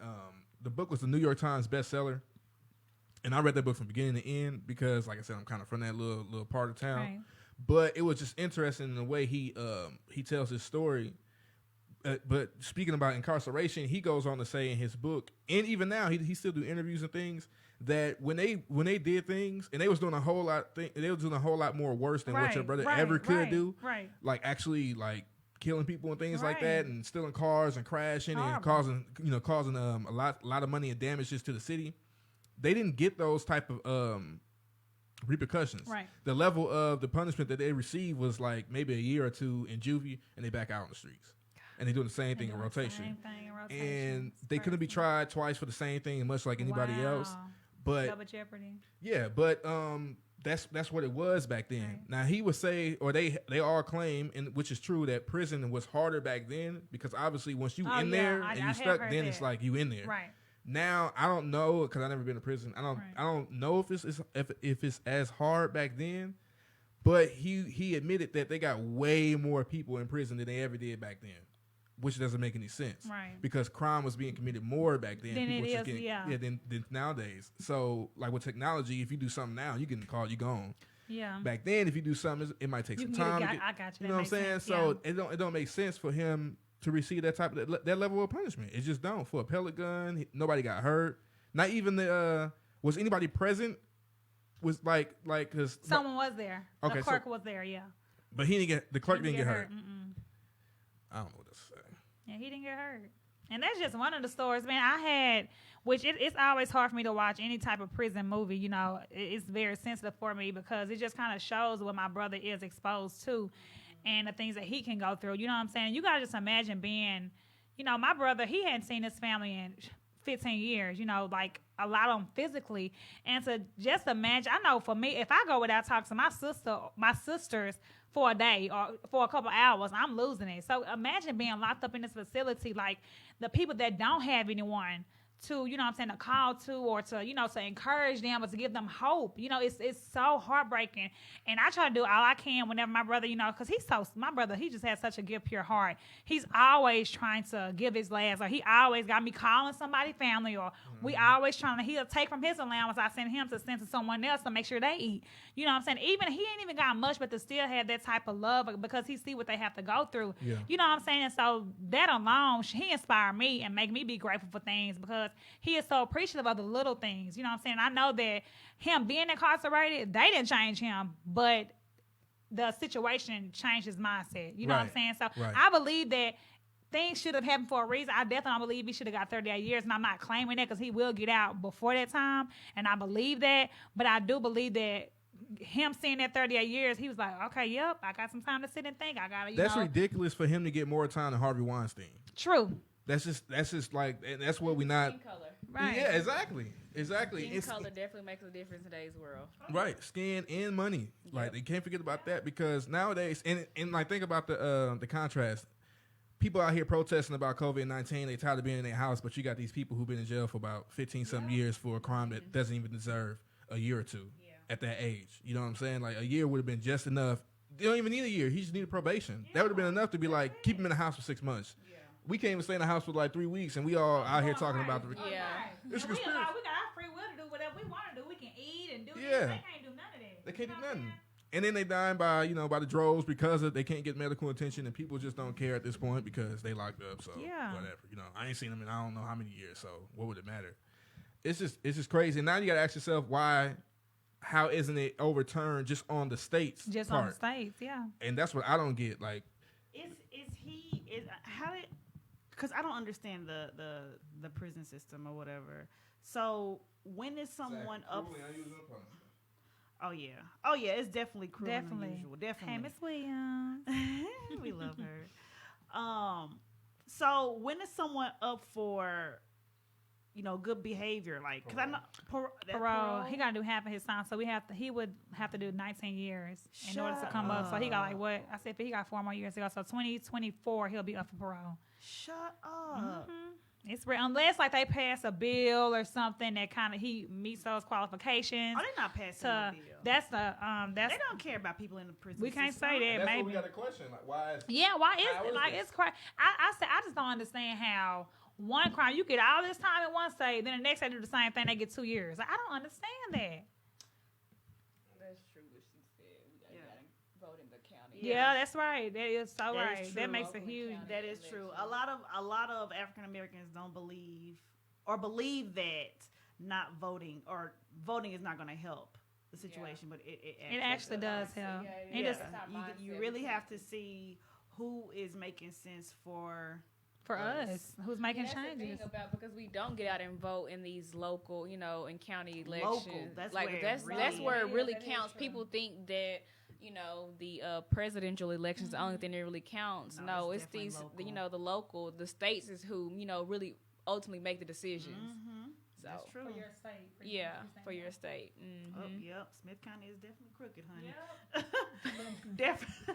the book was the New York Times bestseller. And I read that book from beginning to end because, like I said, I'm kind of from that little part of town. Right. But it was just interesting in the way he tells his story. But speaking about incarceration, he goes on to say in his book, and even now he still do interviews and things, that when they did things and they was doing a whole lot more worse than what your brother ever could do. Right. Like actually like killing people and things like that, and stealing cars and crashing and causing a lot of money and damages to the city. They didn't get those type of repercussions. Right. The level of the punishment that they received was like maybe a year or two in juvie, and they back out in the streets. And they doing the same thing in rotation. And they couldn't be tried twice for the same thing, much like anybody else. But double jeopardy. Yeah, but that's what it was back then. Right. Now he would say, or they all claim, and which is true, that prison was harder back then because obviously once you there and you stuck, then it's like you in there. Right. Now I don't know because I've never been to prison. I don't know if it's as hard back then, but he admitted that they got way more people in prison than they ever did back then, which doesn't make any sense. Right. Because crime was being committed more back then. Than nowadays. So like with technology, if you do something now, you get called, you gone. Yeah. Back then, if you do something, it might take some time. I got you. You know what I'm saying? So it don't make sense for him to receive that type of that level of punishment. It just don't. For a pellet gun, nobody got hurt. Not even was anybody present? Was like because someone was there. Okay, the clerk was there. Yeah. But the clerk didn't get hurt. I don't know what to say. Yeah, he didn't get hurt. And that's just one of the stories, man. I had, which it's always hard for me to watch any type of prison movie. You know, it's very sensitive for me because it just kind of shows what my brother is exposed to and the things that he can go through. You know what I'm saying? You got to just imagine being, you know, my brother, he hadn't seen his family in 15 years, you know, like a lot of them physically. And to just imagine, I know for me, if I go without talking to my sisters for a day or for a couple hours, I'm losing it. So imagine being locked up in this facility, like the people that don't have anyone to, you know what I'm saying, to call to or to, you know, to encourage them or to give them hope. You know, it's so heartbreaking. And I try to do all I can whenever my brother, you know, because my brother, he just has such a good, pure heart. He's always trying to give his last, or he always got me calling somebody family, or we always he'll take from his allowance I send him to send to someone else to make sure they eat. You know what I'm saying? Even he ain't even got much, but to still have that type of love because he see what they have to go through. Yeah. You know what I'm saying? And so that alone, he inspired me and make me be grateful for things because he is so appreciative of the little things. You know what I'm saying? I know that him being incarcerated, they didn't change him, but the situation changed his mindset. You know what I'm saying? So I believe that things should have happened for a reason. I definitely don't believe he should have got 38 years, and I'm not claiming that because he will get out before that time, and I believe that. But I do believe that him seeing that 38 years, he was like, okay, yep, I got some time to sit and think. I got to, That's ridiculous for him to get more time than Harvey Weinstein. True. That's just like, and that's what we not. Skin color. Right. Yeah, exactly. Skin color definitely makes a difference in today's world. Right, skin and money. Yep. Like, they can't forget about that because nowadays, and like, think about the contrast. People out here protesting about COVID-19. They tired of being in their house, but you got these people who've been in jail for about 15-something years for a crime that doesn't even deserve a year or two at that age. You know what I'm saying? Like, a year would have been just enough. They don't even need a year. He just needed probation. That would have been enough to be like, keep him in the house for 6 months. Yeah. We can't even stay in the house for like 3 weeks, and we all out here talking about the. Yeah. It's And we conspiracy. got our free will to do whatever we want to do. We can eat and do this. Yeah. They can't do none of that. They can't do You know what I'm nothing. saying? And then they dying by by the droves because they can't get medical attention, and people just don't care at this point because they locked up. So Yeah. whatever. I ain't seen them in I don't know how many years. So what would it matter? It's just crazy. And now you got to ask yourself how isn't it overturned just on the states Just part? on the states, yeah. And that's what I don't get. Like, Because I don't understand the prison system or whatever. So when is someone up? Oh yeah, it's definitely cruel and unusual. Definitely. Hey, Miss Williams. We love her. So when is someone up for, good behavior? Like, cause I know Parole. He got to do half of his time, so he would have to do 19 years in order to come up. So he got like what I said. He got 4 more years to go. So 2024, he'll be up for parole. Shut up. It's real, unless like they pass a bill or something that kind of he meets those qualifications. Oh, they're not passing To, the bill. that's the that's They don't care about people in the prison. we can't system. say that. that's Maybe what we got a question. Like, why is yeah. Why How is is it like this? it's crazy? I said I just don't understand how one crime you get all this time in one state, then the next they do the same thing, they get 2 years. Like, I don't understand that. That's true what she said. We gotta vote in the county. Yeah, that's right. That is so That is right. true. That makes a Local huge. county. That is true. A lot of African Americans don't believe that not voting or voting is not going to help the situation, but it It actually does help. Yeah, It Yeah, just you really have to see who is making sense for us who's making That's the changes. thing about because we don't get out and vote in these local, and county elections. That's like where it that's really- where it really that is counts. true. People think that the presidential elections the only thing that really counts. No, No, it's it's these definitely the states is who really ultimately make the decisions. Mm-hmm. So That's true. For your state. yeah, for your state. Mm-hmm. Oh, yep. Smith County is definitely crooked, honey. Yep. Definitely,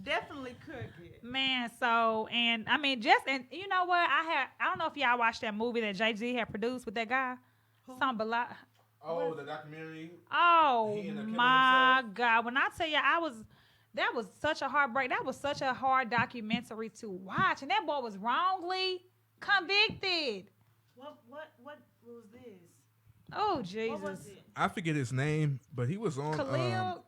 definitely crooked. Man, so and I mean and you know what? I don't know if y'all watched that movie that Jay-Z had produced with that guy. Who? Oh, the documentary. Oh He ended up killing my himself? God. When I tell you that was such a heartbreak. That was such a hard documentary to watch. And that boy was wrongly convicted. What was this? Oh What Jesus. was it? I forget his name, but he was on. Khalil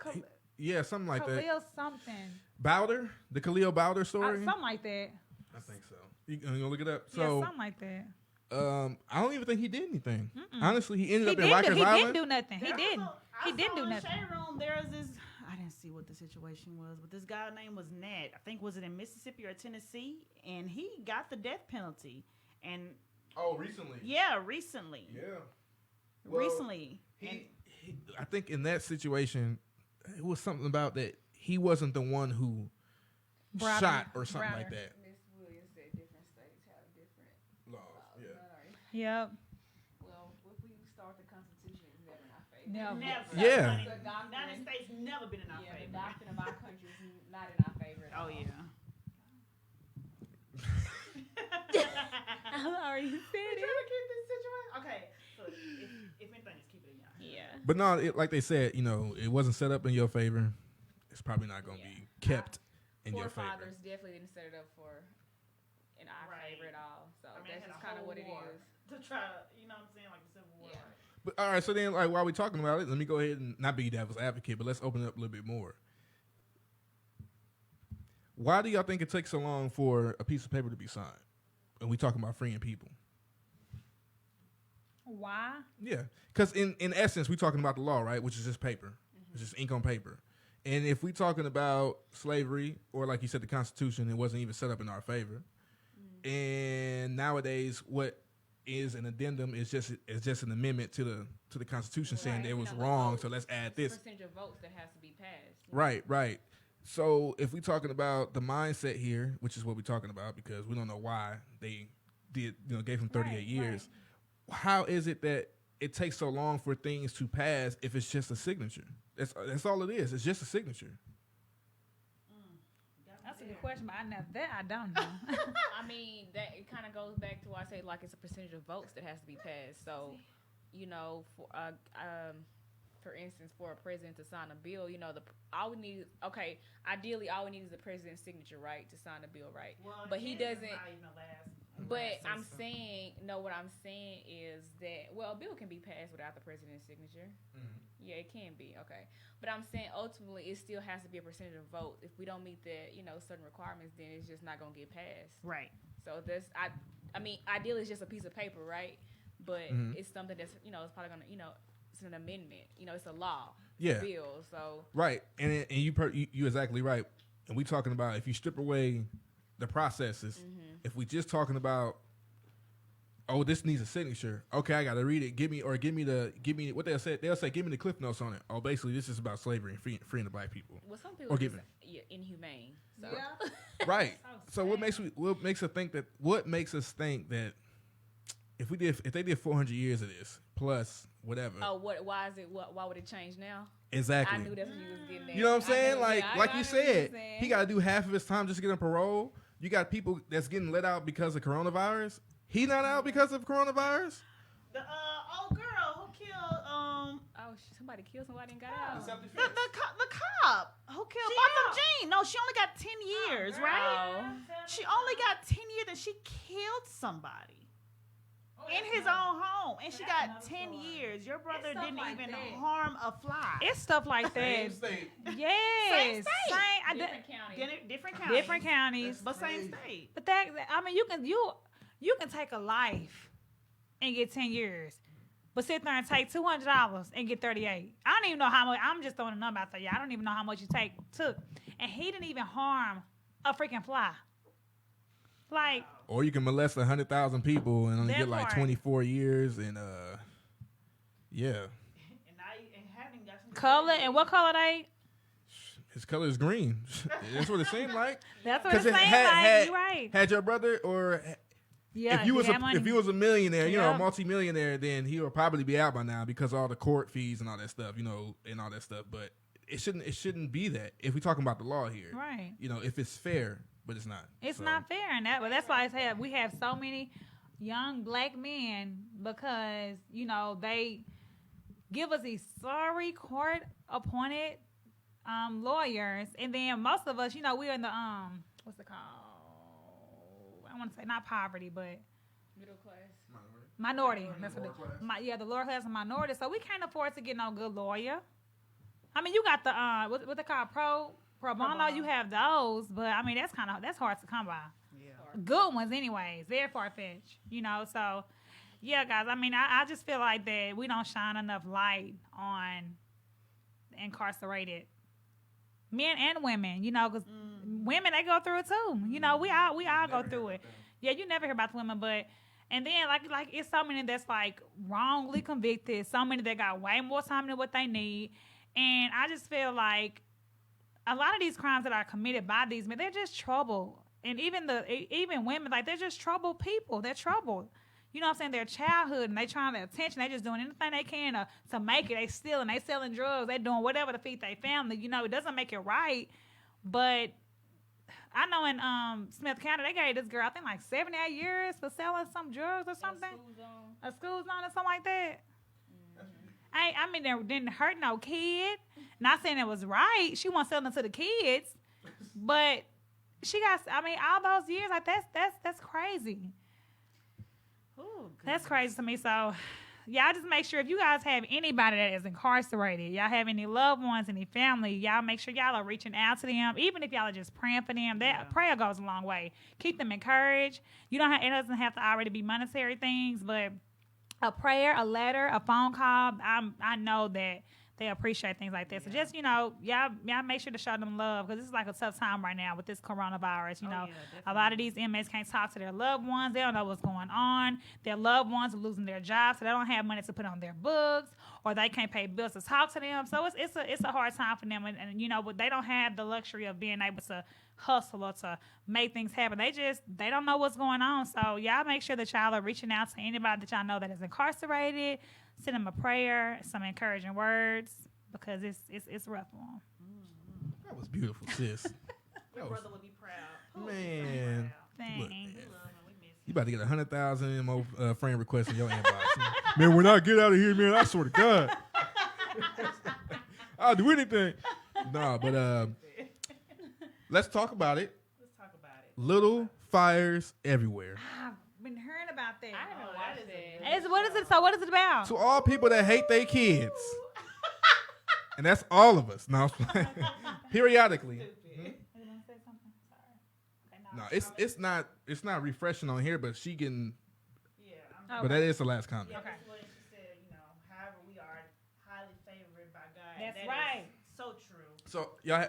yeah, something like that. Khalil something. Bowder, the Khalil Bowder story. Something like that. I think so. You gonna look it up? Yeah, So, something like that. I don't even think he did anything. Mm-mm. Honestly, he ended He up in Rikers didn't Island. do nothing. He There didn't. was He I didn't saw do in nothing. Shade Room, there's this. I didn't see what the situation was, but this guy's name was Nat. I think was it in Mississippi or Tennessee, and he got the death penalty. And Oh, recently. yeah, recently, Yeah. Well, recently. He, I think in that situation, it was something about that he wasn't the one who Browder. shot or something like Browder. that. Miss Williams said different states have different Laws. laws. Yeah. Yep. Well, if we start the Constitution, it's never in our favor. Never. Never. Yeah. Honey, The doctrine- United States never been in our Yeah, the favor. doctrine of our country is not in our favor. At Oh all. yeah. I already said it. Okay, so if anything, just keep it in y'all. Yeah. But no, like they said, it wasn't set up in your favor. It's probably not going to be kept in your favor. Forefathers definitely didn't set it up in our Right. favor at all. So I mean, it that's had just a kind of whole what it war is. to try to, you know what I'm saying, like the Civil War. Yeah. But all right, so then, like, while we're talking about it, let me go ahead and not be devil's advocate, but let's open it up a little bit more. Why do y'all think it takes so long for a piece of paper to be signed? And we talking about freeing people. Why? Yeah, because in essence, we're talking about the law, right? Which is just paper. It's just ink on paper. And if we're talking about slavery, or like you said, the Constitution, it wasn't even set up in our favor. And nowadays, what is an addendum is just an amendment to the Constitution saying Right. it was You know, the wrong. votes, So let's add it's the this. percentage of votes that has to be passed. Right. So if we're talking about the mindset here, which is what we're talking about, because we don't know why they gave him 38 years. How is it that it takes so long for things to pass if it's just a signature? That's all it is. It's just a signature. That's a good question, but I don't know. I mean, that it kind of goes back to why I say like it's a percentage of votes that has to be passed. So, for instance, for a president to sign a bill, ideally all we need is the president's signature, right, to sign a bill, right? Well, but he doesn't. But I'm what I'm saying is that, a bill can be passed without the president's signature. Mm-hmm. Yeah, it can be, okay. But I'm saying ultimately it still has to be a percentage of vote. If we don't meet the, certain requirements, then it's just not going to get passed. Right. So ideally it's just a piece of paper, right? But it's something that's, it's probably going to, it's an amendment. It's a law. Yeah. A bill, so. Right. And you exactly right. And we talking about if you strip away the processes, if we just talking about, this needs a signature. Okay, I got to read it. Give me what they'll say. They'll say, give me the cliff notes on it. Oh, basically, this is about slavery and freeing the black people. Well, some people say inhumane. So. Yeah. Right. So what makes us think that if they did 400 years of this plus whatever? Oh, why is it? Why would it change now? Exactly. I knew that's what you was getting at. You know what I'm saying? Like you said, saying. He got to do half of his time just to get on parole. You got people that's getting let out because of coronavirus. He not out because of coronavirus. The old girl who killed somebody killed somebody and got out. the cop who killed Martha Jean. No, she only got 10 years, right? She only got 10 years and she killed somebody in his own home, and she got 10 years. Your brother didn't even harm a fly. It's stuff like that. Same state. Yes. Same state. Different county. Different counties, but same state. But you can take a life and get 10 years, but sit there and take $200 and get 38. I don't even know how much. I'm just throwing a number out there. I don't even know how much you took, and he didn't even harm a freaking fly. Like, or you can molest 100,000 people and only That get like part. 24 years and yeah. color, and what color they? His color is green. That's what it seemed like. That's what it seemed like. You're right. Had your brother or Yeah, if you was a millionaire, Yeah. a multimillionaire, then he would probably be out by now because of all the court fees and all that stuff, and all that stuff. But it shouldn't be that if we're talking about the law here. Right. If it's fair, but it's not. It's not fair, and that's why I said we have so many young black men because they give us these sorry court appointed lawyers, and then most of us, we're in the what's it called? I want to say not poverty, but Middle class. minority. That's what the lower class and minority. So we can't afford to get no good lawyer. I mean, you got the what they call pro bono. You have those, but I mean that's hard to come by. Yeah. Good ones, anyways. Very far fetched, So yeah, guys. I mean, I just feel like that we don't shine enough light on incarcerated men and women, because women, they go through it too. We all go through it. Yeah, you never hear about the women, but and then like it's so many that's like wrongly convicted, so many that got way more time than what they need, and I just feel like a lot of these crimes that are committed by these men, they're just trouble, and even women, like they're just troubled people. They're troubled. You know what I'm saying? Their childhood, and they trying their attention. They just doing anything they can to make it. They stealing, they selling drugs, they doing whatever to feed their family. It doesn't make it right. But I know in Smith County, they gave this girl, I think like 78 years for selling some drugs or something. A school zone or something like that. Mm-hmm. I mean, it didn't hurt no kid. Not saying it was right. She wasn't selling to the kids. But she got, all those years, like that's crazy. Ooh, that's crazy to me. So, y'all just make sure if you guys have anybody that is incarcerated, y'all have any loved ones, any family, y'all make sure y'all are reaching out to them. Even if y'all are just praying for them, that prayer goes a long way. Keep them encouraged. It doesn't have to already be monetary things, but a prayer, a letter, a phone call. I know that they appreciate things like this. So just, y'all make sure to show them love because this is like a tough time right now with this coronavirus. A lot of these inmates can't talk to their loved ones. They don't know what's going on. Their loved ones are losing their jobs, so they don't have money to put on their books, or they can't pay bills to talk to them. So it's a hard time for them, and but they don't have the luxury of being able to hustle or to make things happen. They don't know what's going on. So y'all make sure that y'all are reaching out to anybody that y'all know that is incarcerated. Send them a prayer, some encouraging words, because it's rough for them. That was beautiful, sis. Your brother would be proud. Man. Thanks. Look, man. You about to get 100,000 more friend requests in your inbox. Man, when I get out of here, man, I swear to God. I'll do anything. No, but let's talk about it. Let's talk about it. Little fires everywhere. I've been hearing about that. I haven't watched it. What is it? So what is it about? To all people that hate their kids. And that's all of us. No, I'm playing. Periodically. No, it's not refreshing on here, but she getting. Yeah, But that is the last comment. yeah, Okay. that's what she said. You know, however, we are highly favored by God. That's That right. is so true. So y'all,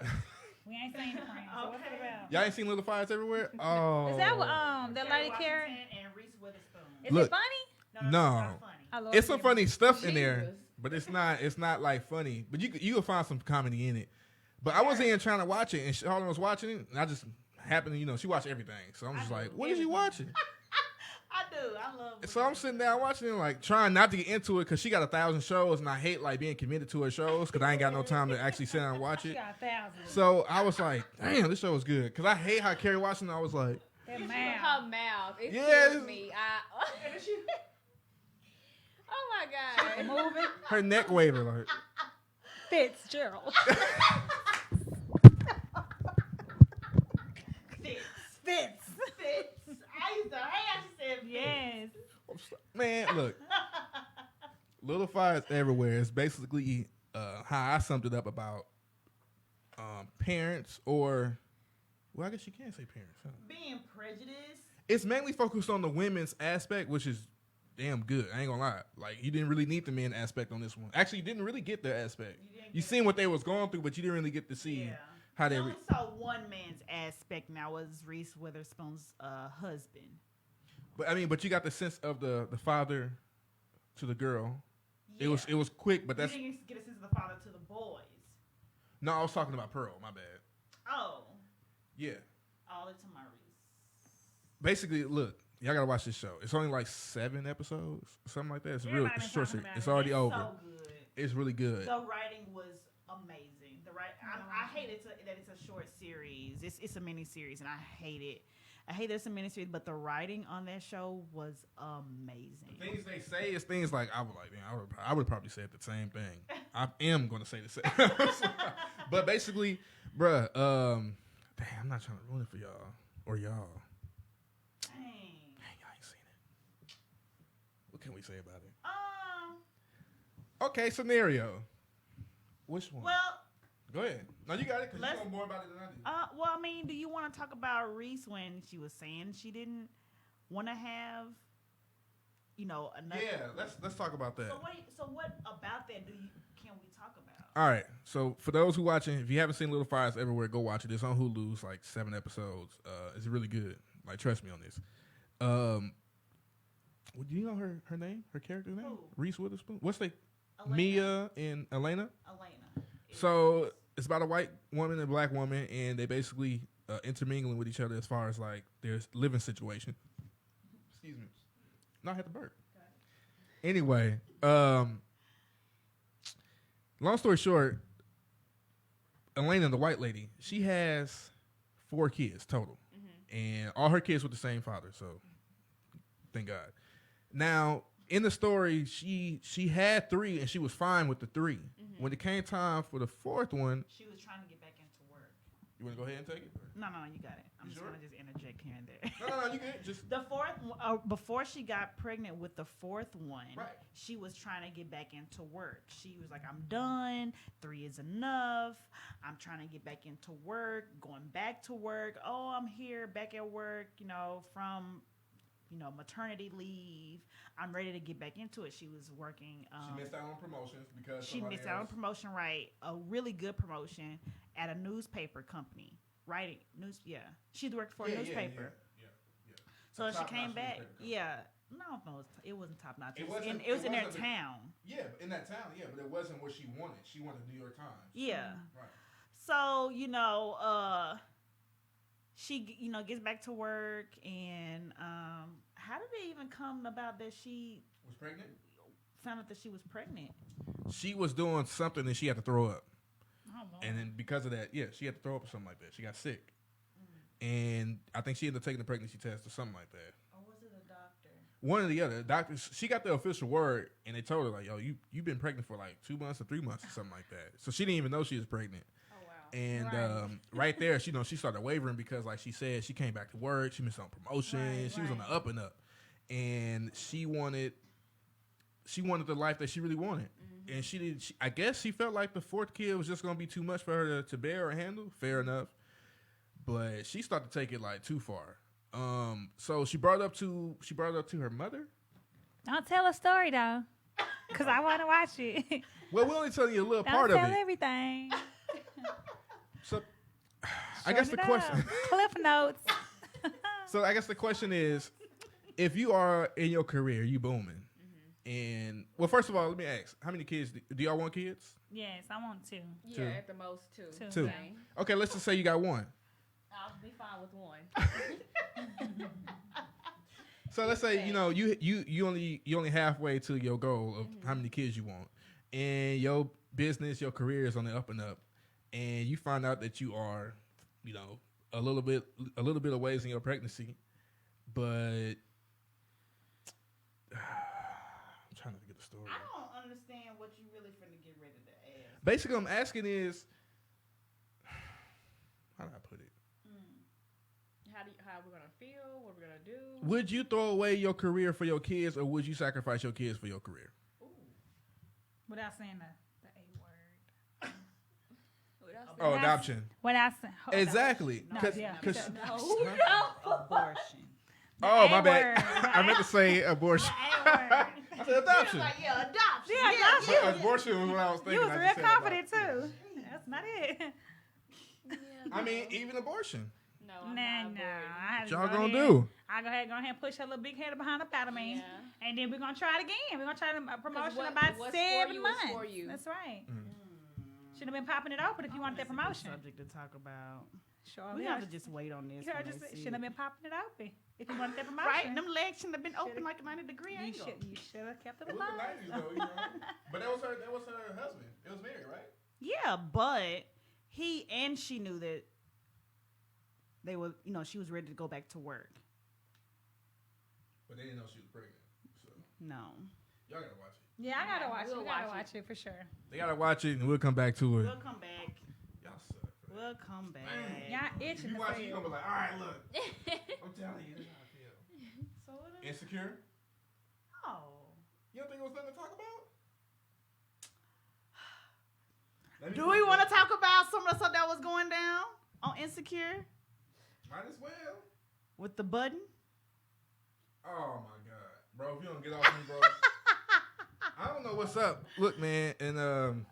We ain't seen it, friend. So what's it about? y'all ain't seen Little Fires Everywhere? Oh, Is that what that lady Karen? Washington and Reese Witherspoon. Is Look. it funny? No, No. it's not funny. I love it's some it. funny stuff in there, Jesus. but it's not like funny. But you will find some comedy in it. But I wasn't even trying to watch it, and Sharlyn was watching it, and I just happened to, she watched everything. So I'm just I like, do. what is you watching? I do. I love. So I'm sitting down watching it, like trying not to get into it because she got 1,000 shows, and I hate like being committed to her shows because I ain't got no time to actually sit down and watch She it. got thousands. So I was like, damn, this show is good because I hate how Carrie Washington. I was like, That Her man. mouth. It Yes. kills me. Oh my god. Moving. her neck waver, like. Fitzgerald. Fitz. I used to hate how she said Yes. Man, look. Little Fires Everywhere is basically how I summed it up about parents or, well, I guess you can't say parents. Huh? being prejudiced. It's mainly focused on the women's aspect, which is damn good. I ain't gonna lie. Like, you didn't really need the men aspect on this one. Actually, you didn't really get their aspect. You seen what they was going through, but you didn't really get to see Yeah. how I they. only saw one man's aspect, and that was Reese Witherspoon's husband. But you got the sense of the father to the girl. Yeah. It was quick, but You that's didn't get a sense of the father to the boys. no. I was talking about Pearl. My bad. Oh, Yeah. all into my Reese. Basically, look, y'all gotta watch this show. It's only like 7 episodes, something like that. It's Everybody it's been short. talking about It's it. already It's over. so good. It's really good. The writing was amazing. I hate it that it's a short series. It's a mini series, and I hate it. I hate that it's a mini series, but the writing on that show was amazing. Things they say is things like I would probably say the same thing. I am gonna say the same. But basically, bruh, damn, I'm not trying to ruin it for y'all or y'all. Dang. Dang, y'all ain't seen it. What can we say about it? Okay, scenario. Which one? Well, Go ahead. No, you got it because you Let's- know more about it than I do. well, I mean, do you want to talk about Reese when she was saying she didn't want to have, another? Yeah, let's talk about that. So what about that can we talk about? All right. So for those who watching, if you haven't seen Little Fires Everywhere, go watch it. It's on Hulu. It's like 7 episodes. It's really good. Like, trust me on this. Do you know her name? Her character's name? Who? Reese Witherspoon. What's they? Elena. Mia and Elena. So it's about a white woman and a black woman, and they basically intermingling with each other as far as like their living situation. Excuse me. No, I had to burp. Anyway, long story short, Elena, the white lady, she has 4 kids total, and all her kids with the same father. So, thank God. Now, in the story, she had 3, and she was fine with the 3. When it came time for the 4th one, She was trying to get back into work. you want to go ahead and take it? No, you got it. I'm You just sure? gonna just interject here and there. No, you good. Just The 4th, before she got pregnant with the 4th one, Right. she was trying to get back into work. She was like, I'm done. 3 is enough. I'm trying to get back into work, going back to work. Oh, I'm here back at work, from, maternity leave. I'm ready to get back into it. She was working. she missed out on promotions because She somebody missed out on else- promotion, right? A really good promotion at a newspaper company. Writing news, yeah. She worked for a newspaper. Yeah. So A she top-notch came back. newspaper company. Yeah. No, it wasn't top notch. It It was wasn't- in their it wasn't- town. Yeah, in that town, yeah, but it wasn't what she wanted. She wanted New York Times. Yeah. Right. So she gets back to work, and how did it even come about that she Was pregnant? found out that she was pregnant? She was doing something and she had to throw up. Oh, Lord. And then because of that, she had to throw up or something like that. She got sick. And I think she ended up taking the pregnancy test or something like that. Or was it a doctor? One or the other. Doctors, she got the official word, and they told her like, "Yo, you've been pregnant for like 2 months or 3 months or something like that." So she didn't even know she was pregnant. Oh wow. And right there, she started wavering because, like she said, she came back to work. She missed on promotion. She was on the up and up, and she wanted the life that she really wanted. And I guess she felt like the fourth kid was just gonna be too much for her to bear or handle. Fair enough, but she started to take it like too far. So she brought it up to her mother. Don't tell a story though, cause I want to watch it. Well, we only tell you a little Don't part of tell it. everything. So I guess the question. Cliff notes. So I guess the question is, if you are in your career, you booming, and well, first of all, let me ask, how many kids do y'all want kids? Yes, I want to. Yeah, Two. at the most two. Two. Yeah. Okay, let's just say you got one. I'll be fine with one. So let's say you only halfway to your goal of how many kids you want, and your business, your career is on the up and up, and you find out that you are, a little bit of ways in your pregnancy, but I'm trying to get the story. I don't understand what you really finna get ready to ask. Basically, I'm asking is, how do I put it? How we're gonna feel? What we're gonna do? Would you throw away your career for your kids, or would you sacrifice your kids for your career? Without saying the A word. Oh, adoption. Without saying Exactly. No, Cause, yeah. 'cause- Abortion. oh, my A bad. word. I meant to say abortion. A word. I said adoption. Yeah, adoption. Yeah, adoption. Abortion was what I was thinking. You was I just real said confident adoption. too. That's not it. I mean, even abortion. No, Nah. I'm not I had What to y'all go gonna ahead. do? I go ahead and push her little big head behind up out of me. Yeah. And then we're gonna try it again. We're gonna try a promotion what- about what's 7 for you is months. for you. That's right. Mm. Should have been popping it open if you wanted that promotion. Subject to talk about. Sure. We have to just wait on this. You when just they see should have it. been popping it open if you wanted that promotion. Right, them legs shouldn't have been open like a 90-degree You angle. should have kept it It was the alive. 90s though, But that was her husband. It was married, right? Yeah, but she knew that they were, she was ready to go back to work. But they didn't know she was pregnant. So No. y'all gotta watch it. Yeah, I gotta watch it. We'll We gotta watch watch it for sure. They gotta watch it, and we'll come back to it. We'll come back. Y'all suck. bro. We'll come back. Y'all itching You to watch it, say you it. gonna be like, all right, look. I'm telling you, this is how I feel. So what is Insecure? Oh. You don't think it was nothing to talk about? Do we want to talk about some of the stuff that was going down on Insecure Might as well. with the button? Oh my god, bro! If you don't get off me, bro, I don't know what's up. Look, man, and Button.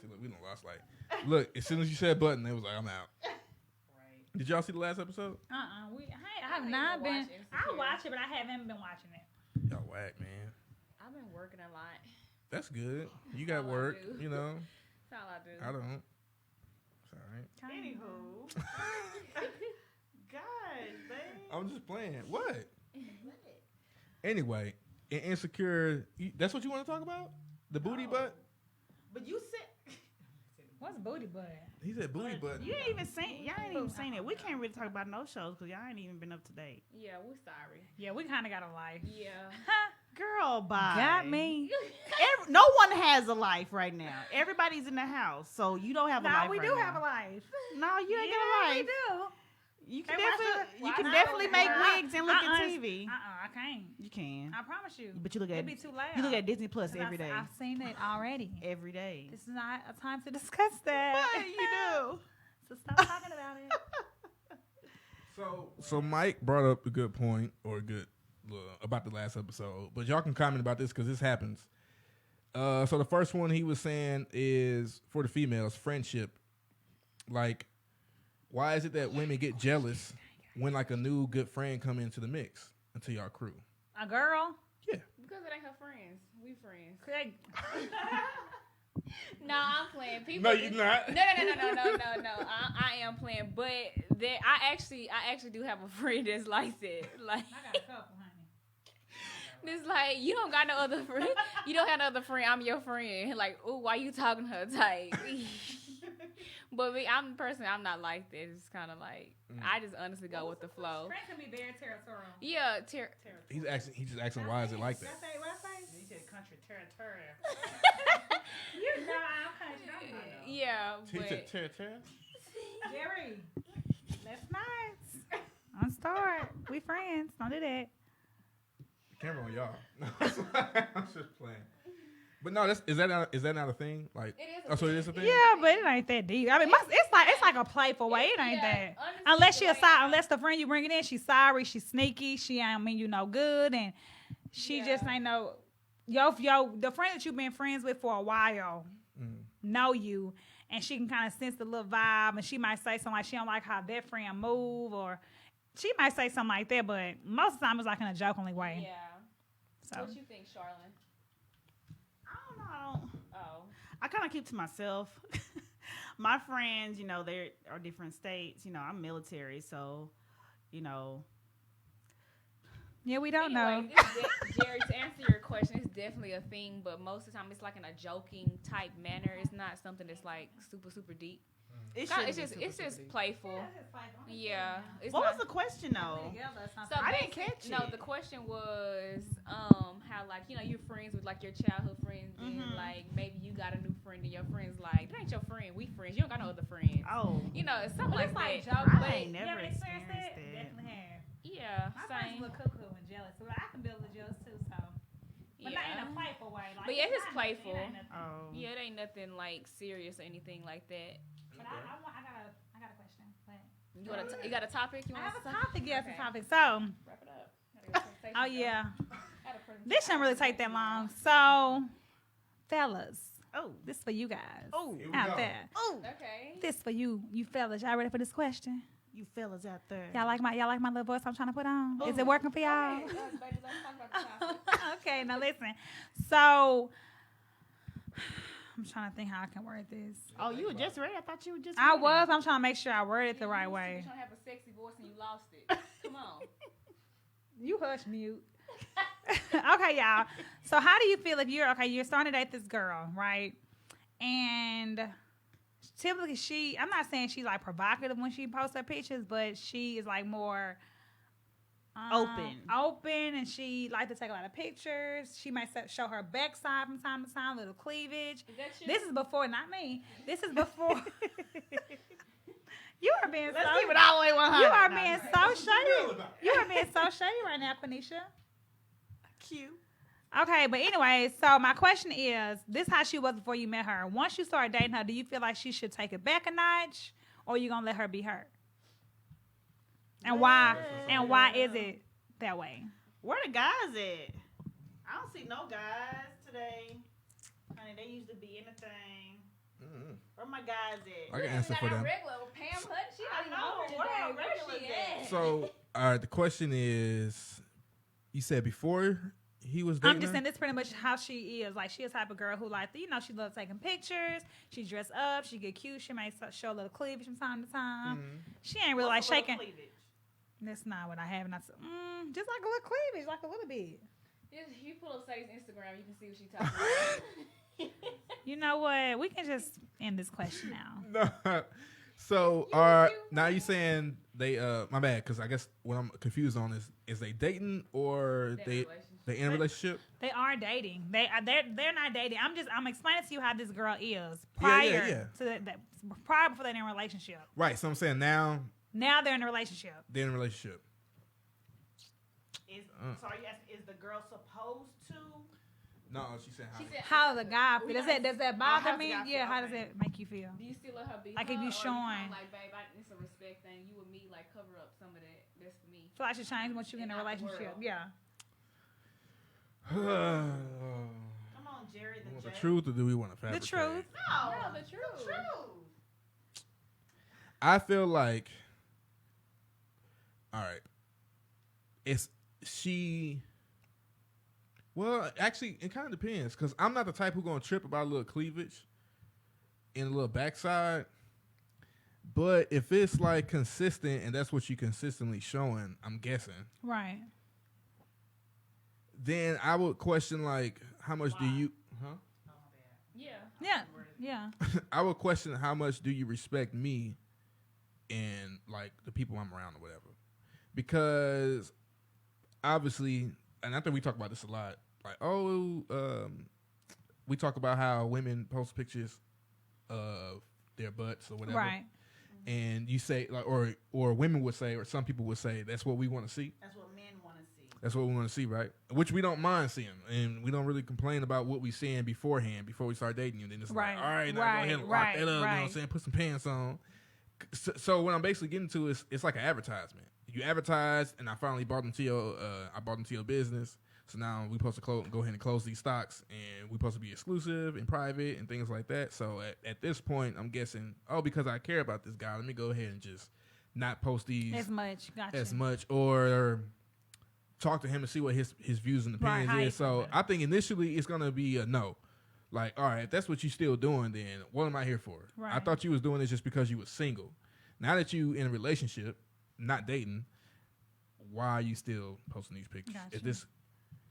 see, look, we done lost like. Look, as soon as you said button, it was like I'm out. Right. Did y'all see the last episode? I have don't not even been. watch I Insecure. watch it, but I haven't been watching it. Y'all whack, man. I've been working a lot. That's good. You got all I work, do. you know. That's all I do. I don't. It's all right. Anywho. God, babe. I'm just playing. What? Anyway, in Insecure, that's what you want to talk about? The booty butt? But you said What's booty butt? He said booty butt. you ain't even saying y'all ain't even saying it. We can't really talk about no shows because y'all ain't even been up to date. Yeah, we're sorry. Yeah, we kind of got a life. Yeah. Girl, bye. Got me. No one has a life right now. Everybody's in the house, so you don't have a life. No, we right do now. have a life. No, you ain't Yeah, got a we life. do. You can Hey, watch definitely, the- you can watch definitely the- make uh-uh. wigs and look at TV. I can't. You can, I promise you. but you look at It'd be too loud. you look at Disney Plus 'Cause every day. I've seen it already. Every day. This is not a time to discuss that. But you do. So stop talking about it. So Mike brought up a good point or a good about the last episode, but y'all can comment about this because this happens. So the first one he was saying is for the females, friendship. Like, why is it that women get jealous when like a new good friend come into the mix into y'all crew? A girl? Yeah. Because it ain't her friends. We friends. Craig. No, I'm playing. People. No, you're not. No. I am playing, but I actually do have a friend that's like that. Like, I got a couple, honey. it's like you don't got no other friend. You don't have no other friend. I'm your friend. Like, oh, why you talking to her type? But me, I'm not like that. It's kind of like I just honestly go with the flow. Friends can be very territorial. Yeah, He's just asking why is it like that? You said country territorial. You know I'm country. yeah, but Jerry, that's nice. Don't start. We friends. Don't do that. Camera on y'all. I'm just playing. But no, is that not a thing? Like, It is a so it is a thing. Yeah, but it ain't that deep. I mean, it's like a playful way. It ain't that. honestly, Unless the way unless the friend you bringing in, she's sorry, she's sneaky, she ain't mean you no good, and she just ain't no. The friend that you've been friends with for a while know you, and she can kind of sense the little vibe, and she might say something like she don't like how that friend move, or she might say something like that. But most of the time, it's like in a jokingly way. Yeah. So What you think, Sharlyn? I don't know. Oh. I kind of keep to myself. My friends, they are different states. I'm military, so, yeah, we don't know. Jerry, to answer your question, it's definitely a thing, but most of the time it's like in a joking type manner. It's not something that's like super, super deep. It's just playful. Yeah. What was the question though? So I didn't catch it. No, the question was how like you're friends with like your childhood friends and like maybe you got a new friend and your friend's like that ain't your friend, we friends. You don't got no other friends. Oh, It's something like that. I ain't never experienced that. Definitely have. Yeah, My friends same. look cuckoo and jealous, so I can build the jealous too. So, but not in a playful way. Like, But yeah, it's just not- playful. it ain't nothing. Oh. Yeah, it ain't nothing like serious or anything like that. But I got a question. But You got a topic? You I want have to a topic. Yes, Okay. a topic. So, Wrap it up. oh yeah, Had a presentation. this shouldn't really take that long. So, fellas, Oh. this for you guys Oh. Here we out go. there. Oh. Okay. This for you fellas. Y'all ready for this question? You fellas out there. Y'all like my little voice I'm trying to put on? Is it working for y'all? Okay, baby, let's talk about the topic. Okay, now listen. So, I'm trying to think how I can word this. Oh, you were just ready? I thought you were just I ready. was. I'm trying to make sure I word it the right You way. trying to have a sexy voice and you lost it. Come on. You hush mute. Okay, y'all. So how do you feel if you're starting to date this girl, right? And typically I'm not saying she's like provocative when she posts her pictures, but she is like more open, and she like to take a lot of pictures. She might show her backside from time to time, little cleavage. Is that you? This is before, not me. This is before. You are being Let's so. keep it all the way 100. You are No, being I'm so real shady. about it. You are being so shady right now, Quenisha. cute. Okay, but anyway, so my question is, this how she was before you met her. Once you start dating her, do you feel like she should take it back a notch, or you gonna let her be her? And why? And why is it that way? Where the guys at? I don't see no guys today. Honey, they used to be anything. Where my guys at? I can answer for them. Regular Pam Hutton. She I don't know, even where know our where she regulars at. at? So, all right, the question is, you said before he was dating I'm just her? saying this pretty much how she is. Like, she is the type of girl who, like, she loves taking pictures. She dress up. She get cute. She may show a little cleavage from time to time. She ain't really like What's a little shaking. cleavage? That's not what I have. And I said, just like a little cleavage, like a little bit. If you pull up Sadie's Instagram, you can see what she's talking about. You know what? We can just end this question now. No. So, now you saying they my bad, because I guess what I'm confused on is they dating or they in a relationship? They are dating. They're not dating. I'm explaining to you how this girl is prior to that prior before they're in a relationship. Right. So I'm saying now Now they're in a relationship. they're in a relationship. So are you asking, is the girl supposed to? No, she said how. How does the guy feel? Does that bother how's the me? guy Yeah. feel? How does Okay. it make you feel? Do you still let her be Like, her, if you or showing- like, babe, it's a respect thing. You and me, like, cover up some of that. That's for me. Feel like she changed once you get in a Not the relationship. world. Yeah. Come on, Jerry the Want the J. truth, or do we want to The fabricate? truth. No, No, the truth. I feel like, all right, it's she. Well, actually, it kind of depends, because I'm not the type who gonna trip about a little cleavage and a little backside. But if it's like consistent and that's what you consistently showing, I'm guessing, Right. then I would question like, how much do you? Huh? Yeah. I would question how much do you respect me and like the people I'm around or whatever, because obviously, and I think we talk about this a lot. Like, we talk about how women post pictures of their butts or whatever, Right. and you say like, or women would say, or some people would say, that's what we want to see. That's what men want to see. That's what we want to see, right? Which we don't mind seeing, and we don't really complain about what we seeing beforehand before we start dating you. Then it's Right. like, all right, now Right. go ahead and lock Right. that up. You know what I'm Right. saying? Put some pants on. So what I'm basically getting to is it's like an advertisement. You advertise, and I finally bought into your business. So now we supposed to go ahead and close these stocks, and we supposed to be exclusive and private and things like that. So at this point, I'm guessing, because I care about this guy, let me go ahead and just not post these As much. Gotcha. as much, or talk to him and see what his views and opinions Right, is. So I think initially it's gonna be a no. Like, all right, if that's what you still doing, then what am I here for? I Right. thought you was doing this just because you was single. Now that you in a relationship, not dating, why are you still posting these pictures? Gotcha. Is this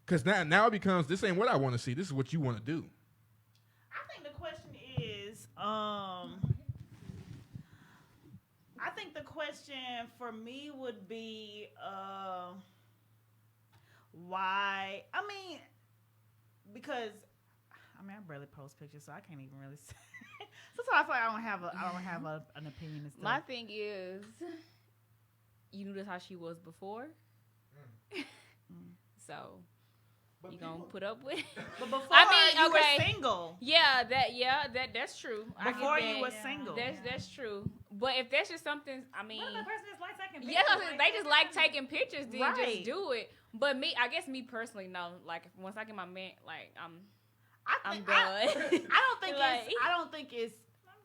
because now it becomes, this ain't what I want to see. This is what you want to do. I think the question is, I think the question for me would be, why? I mean, because I barely post pictures, so I can't even really say. Sometimes I feel like I don't have an opinion and stuff. My thing is, you knew that's how she was before, so you gonna put up with it. But before I mean, you okay. were single. That's true. I get Before that. you were single. That's true. But if that's just something, I mean, What if the person just like taking yeah, pictures? they just like taking pictures, then Right. just do it. But I guess me personally, no. Like once I get my man, like I'm done. I don't think it's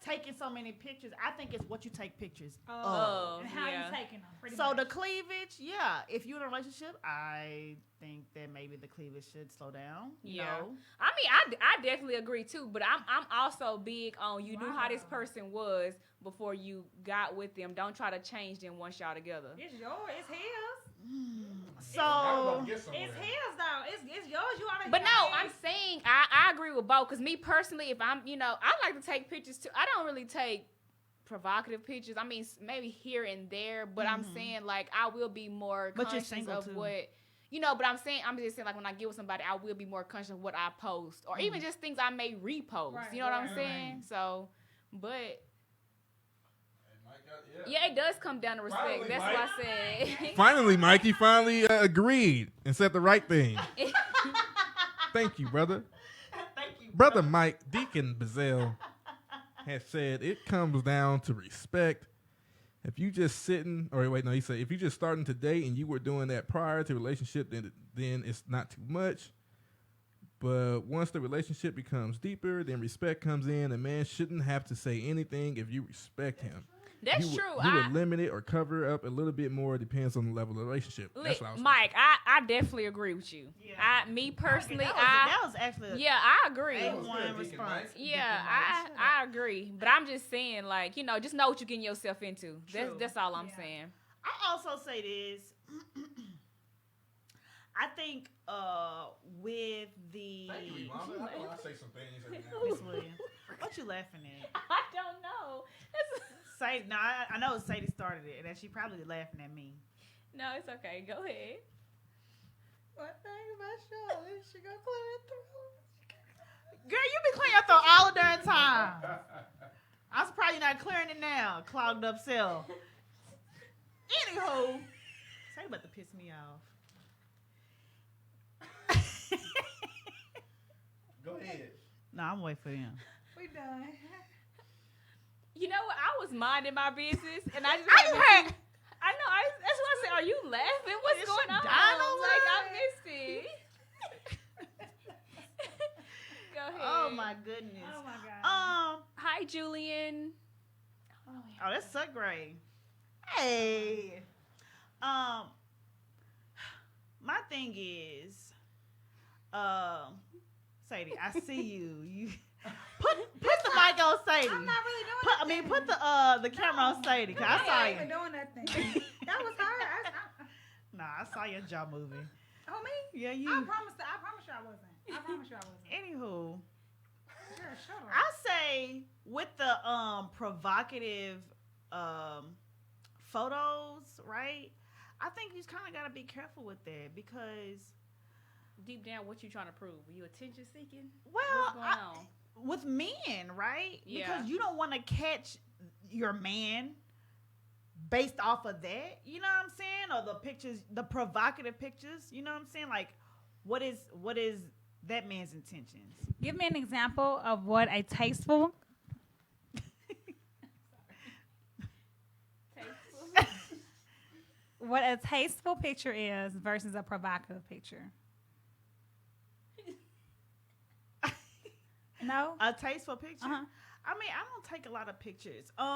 taking so many pictures. I think it's what you take pictures of. And how yeah. you taking them? Pretty So much. the cleavage, yeah. If you're in a relationship, I think that maybe the cleavage should slow down. You know? I mean, I definitely agree too. But I'm also big on you knew how this person was before you got with them. Don't try to change them once y'all together. It's yours. It's his. So It's his though. It's yours. You ought to. But no, I'm saying I agree with both. Because me personally, if I'm, I like to take pictures too. I don't really take provocative pictures. I mean, maybe here and there. But I'm saying, like, I will be more But you're conscious single, of too. what, but I'm just saying, like, when I get with somebody, I will be more conscious of what I post. Or even just things I may repost. Right, You know what I'm right, saying? So, but... Yeah, it does come down to respect. Finally, That's Mike. what I said. Finally, Mike, he finally agreed and said the right thing. Thank you, brother. thank you, Brother Mike, Deacon Bazell has said it comes down to respect. If you just sitting, or wait, no, he said if you just starting to date and you were doing that prior to relationship, then it's not too much. But once the relationship becomes deeper, then respect comes in. A man shouldn't have to say anything if you respect him. That's you true. You would limit it or cover up a little bit more. Depends on the level of the relationship. That's what I was Mike, I definitely agree with you. Yeah. Me personally, that was actually I agree. A1 response. Yeah, I agree. But I'm just saying, like, just know what you're getting yourself into. True. That's all I'm saying. I also say this. I think with the Thank you, Yvonne. I say some things. Miss Williams, what you laughing at? I don't know. Sadie, no, I know Sadie started it, and she probably laughing at me. No, it's okay. Go ahead. What thing about Sharlyn? She gonna clear her throat? Girl, you been clearing your throat all the darn time. I'm surprised you're not clearing it now. Clogged up cell. Anywho, Sadie about to piss me off. Go ahead. No, I'm waiting for them. We done. You know what? I was minding my business, and I just I just heard. I know. That's what I said. Are you laughing? What's Is going she on? dying over Like, I there? missed it. Go ahead. Oh my goodness. Oh my god. Hi, Julian. Oh, that's so great. Hey. My thing is, Sadie, I see you. You put the mic on Sadie. I'm not really doing Put the camera on Sadie. Cause I saw I ain't even you. doing that thing. That was her. Nah, I saw your jaw moving. Oh me? Yeah, I you. promise you I wasn't. I promise you I wasn't. Anywho, I say with the provocative photos, right? I think you kind of got to be careful with that because deep down, what you trying to prove? Are you attention seeking? well, What's going on? with men, right? Yeah. Because you don't want to catch your man based off of that. You know what I'm saying? Or the pictures, the provocative pictures. You know what I'm saying? Like, what is that man's intentions? Give me an example of what a tasteful. What a tasteful picture is versus a provocative picture. No? A tasteful picture? Uh-huh. I mean, I don't take a lot of pictures. But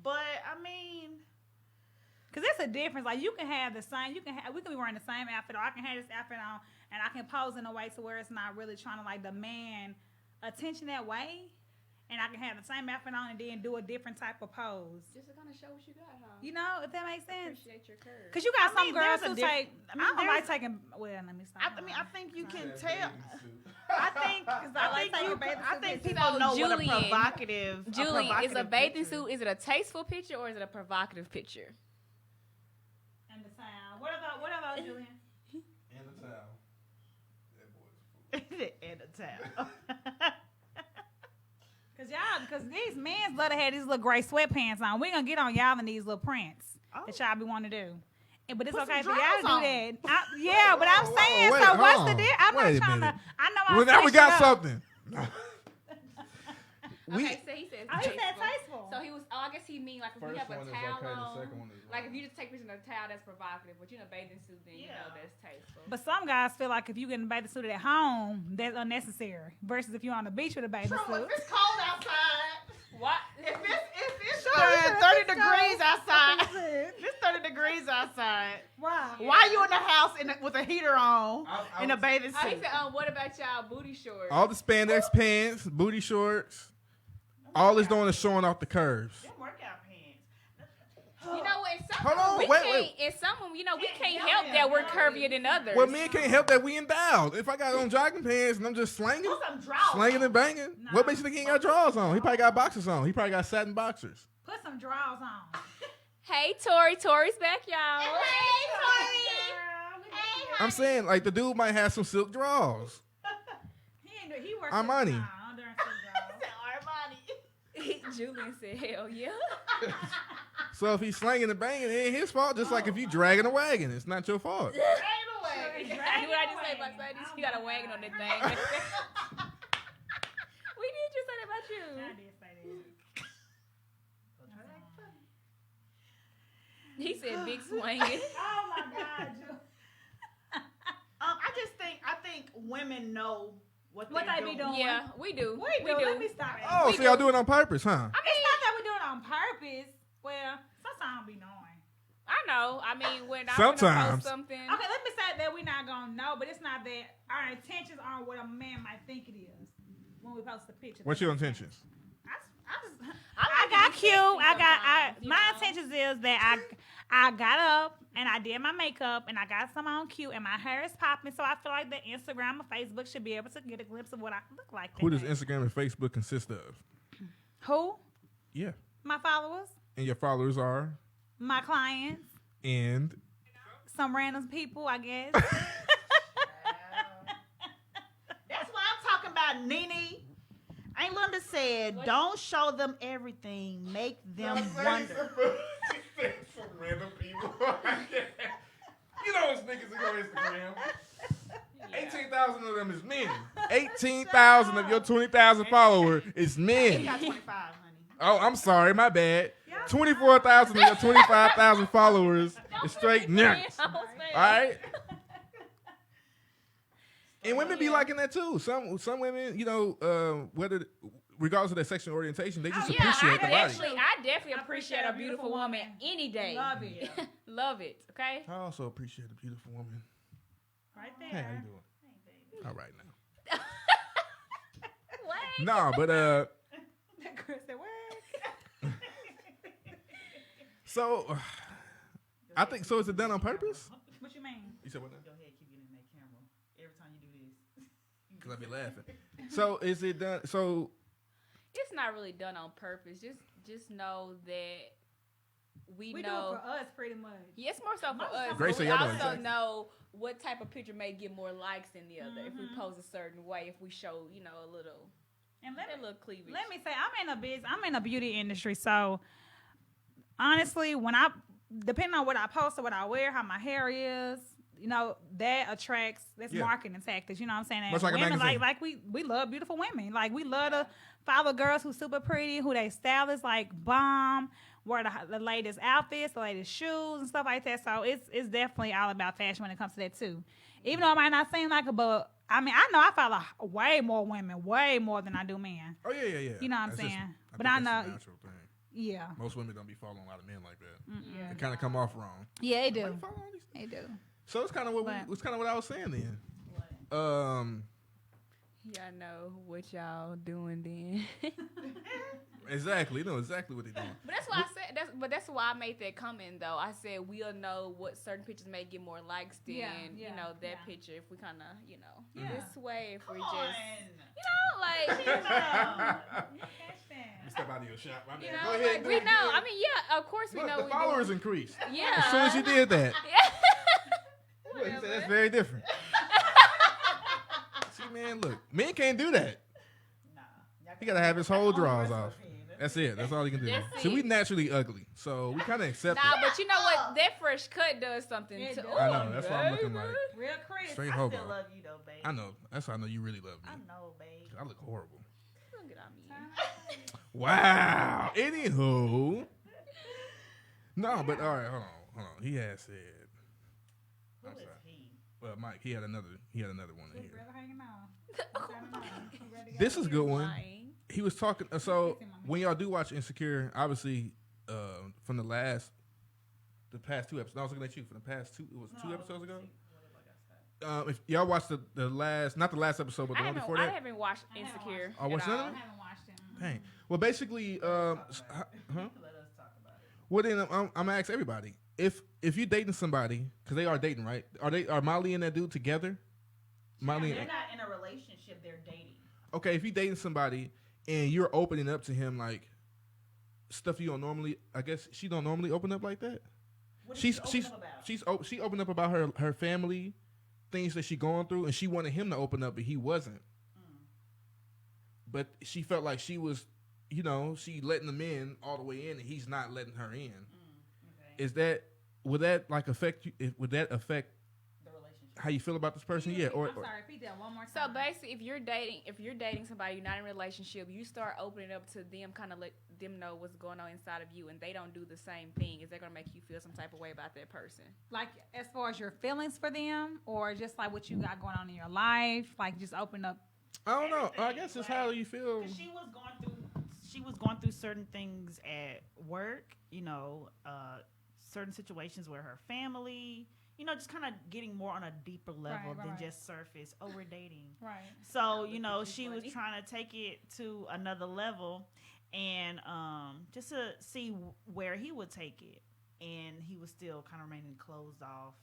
I mean, Because there's a difference. Like, you can have the same, we can be wearing the same outfit, or I can have this outfit on, and I can pose in a way to where it's not really trying to, like, demand attention that way. And I can have the same outfit on and then do a different type of pose. Just to kind of show what you got, huh? You know, if that makes sense. Appreciate your curves. Because you got some girls there's a who take, I mean, I don't like there's- taking, well, let me stop. I think you can That tell. bathing suit. I think people know what a Julian, provocative. Julie, is a bathing picture. suit, is it a tasteful picture or is it a provocative picture? And the sound. What about Julian? And the towel. That boy's fool. And a towel. Because these men love to have these little gray sweatpants on. We gonna get on y'all in these little prints that y'all be wanting to do. But it's Put okay some for y'all to drawers do that. Yeah, but I'm Whoa, saying, wait, so hold what's on. the deal? I'm Wait a not trying minute. to. I know I'm Well, now we switching got up. something. Okay, so he says Oh, he said tasteful. So he was. Oh, I guess he mean like if you First have a one is towel okay, the on, second one is like wrong. if you just take pictures in a towel, that's provocative. But you in a bathing suit, then you know Yeah. that's tasteful. But some guys feel like if you get in a bathing suit at home, that's unnecessary. Versus if you're on the beach with a bathing True, suit. if it's cold outside, What? if it's Sure, 30 it's degrees cold. outside, if it's 30 degrees outside, Wow. why you in the house with a heater on I in a was- bathing Oh, he suit? said, what about y'all booty shorts? All the spandex pants, booty shorts, all it's doing is showing off the curves. Them workout pants. You know what? In some Hold on, we wait, can't. wait. In some, we can't Yeah, help yeah, that we're yeah. curvier than others. Well, men can't help that we endowed. If I got on jogging pants and I'm just slanging, Put some drawers slanging on. and banging, No. what makes you think he ain't got drawers on? He probably got boxers on. He probably got satin boxers. Put some drawers on. Hey, Tori's back, y'all. I'm saying, like, the dude might have some silk drawers. He works Armani. Nah, during silk drawers. Julian said, hell yeah. So if he's slanging and banging, it ain't his fault. Just like if you dragging a wagon, it's not your fault. What I just say about Sadie? She got a wagon on that thing. We did just say that about you. I did say that. He said big swinging. Oh my God, I think women know what What they're they be doing. doing. Yeah, we do. We do. Let me stop it. Oh, so y'all do it on purpose, huh? I mean, it's not that we do it on purpose. Well, sometimes we knowing. I know. I mean, when I Sometimes. post something. Okay, let me say that we're not gonna know, but it's not that our intentions aren't what a man might think it is when we post the picture. What's your intentions? I got cute. My intentions is that I got up and I did my makeup and I got some on cute and my hair is popping. So I feel like the Instagram or Facebook should be able to get a glimpse of what I look like. Who does that day. Instagram and Facebook consist of? Who? Yeah. My followers, And your followers are? my clients, And some random people, I guess. That's why I'm talking about Nene. Ain't Linda said, don't show them everything. Make them wonder. Some random people. You know those niggas that go on Instagram. 18,000 of them is men. 18,000 of your 20,000 followers is You men. got 25, honey. Oh, I'm sorry, my bad. 24,000 of your 25,000 followers is straight nuts. All right? And women be liking that too. Some women, you know, regardless of their sexual orientation, they just appreciate the body. I definitely appreciate a beautiful woman any day. Love it. Love it. Okay. I also appreciate a beautiful woman. Right there. Hey, how you doing? All right now. What? Nah, but Chris said, what? so I think so. Is it done on purpose? What you mean? You said what? Go ahead, keep getting in that camera. Every time you do this. Because I be laughing. So is it done? So It's not really done on purpose. Just know that we We know. do it for us pretty much. Yeah, it's more so for us. Grace, But so we y'all know also exactly. know what type of picture may get more likes than the other. If we pose a certain way, if we show, a little, And a little cleavage. let me say, I'm in the beauty industry, so honestly, depending on what I post or what I wear, how my hair is, that attracts. That's Yeah. marketing tactics. You know what I'm saying? And Much like a women, magazine. like we love beautiful women. Like we love to follow girls who super pretty, who they style is like bomb, wear the latest outfits, the latest shoes and stuff like that. So it's definitely all about fashion when it comes to that too. Even though it might not seem like it, but I mean, I know I follow way more women, way more than I do men. Oh yeah. You know what I'm That's saying? But But I I think that's a know- natural thing. Yeah, Most women don't be following a lot of men like that. Mm-mm. They kind of come off wrong. Yeah, they Why do. you following all these- They do. So it's kind of what But- it's kind of what I was saying then. Y'all know what y'all doing then. Exactly. You know exactly what they're doing. But that's why I said that's why I made that comment though. I said we'll know what certain pictures may get more likes than that picture if we kind of this way if we just like Step out of your shop. My man. Go like ahead. we know. I mean of course we Look, know the we followers do. increased Yeah. as soon as you did that. Look, he said Whatever. that's very different. See, man, look, men can't do that. He gotta have his whole drawers off. That's it. That's all he can do. That's See, we it. naturally ugly, so we kind of accept Nah, it. but you know what? That fresh cut does something It too. does. I know. That's why I'm looking like Real crisp. straight I hobo. still love you though, babe. I know. That's how I know you really love me. I know, babe. I look horrible. Don't get on me. Wow. Anywho. No, but all right. Hold on. He had said. Who I'm is sorry. he? Mike. He had another one in His here. brother hanging on. This is a good one. Lying. He was talking. So when y'all do watch Insecure, obviously, from the past 2 episodes. I was looking at you for the past two. It was 2 episodes ago. If y'all watched the last, not the last episode, but the one before I that. haven't watched I haven't Insecure. Oh, what's at none all. of it? I haven't watched it. Dang. Well, basically, huh? Let us talk about it. Well, then I'm gonna ask everybody if you're dating somebody, because they are dating, right? Are Molly and that dude together? Molly. They're not in a relationship. They're dating. Okay, if you're dating somebody and you're opening up to him like stuff you don't normally, I guess she don't normally open up like that. What is She's she open up about? she opened up about her family, things that she going through, and she wanted him to open up, but he wasn't. But she felt like she was, she letting them in all the way in, and he's not letting her in. Okay. Would that like affect you? Would that affect The relationship. how you feel about this person? Yeah, or I'm sorry, repeat that one more So time. basically, if you're dating somebody, you're not in a relationship, you start opening up to them, kind of let them know what's going on inside of you, and they don't do the same thing. Is that gonna make you feel some type of way about that person? Like as far as your feelings for them, or just like what you got going on in your life, like just open up. I don't know. I guess it's how you feel. 'Cause she was going through certain things at work, certain situations where her family, just kind of getting more on a deeper level than right. just surface. Oh, we're dating. Right. So, she was trying to take it to another level and just to see where he would take it. And he was still kind of remaining closed off,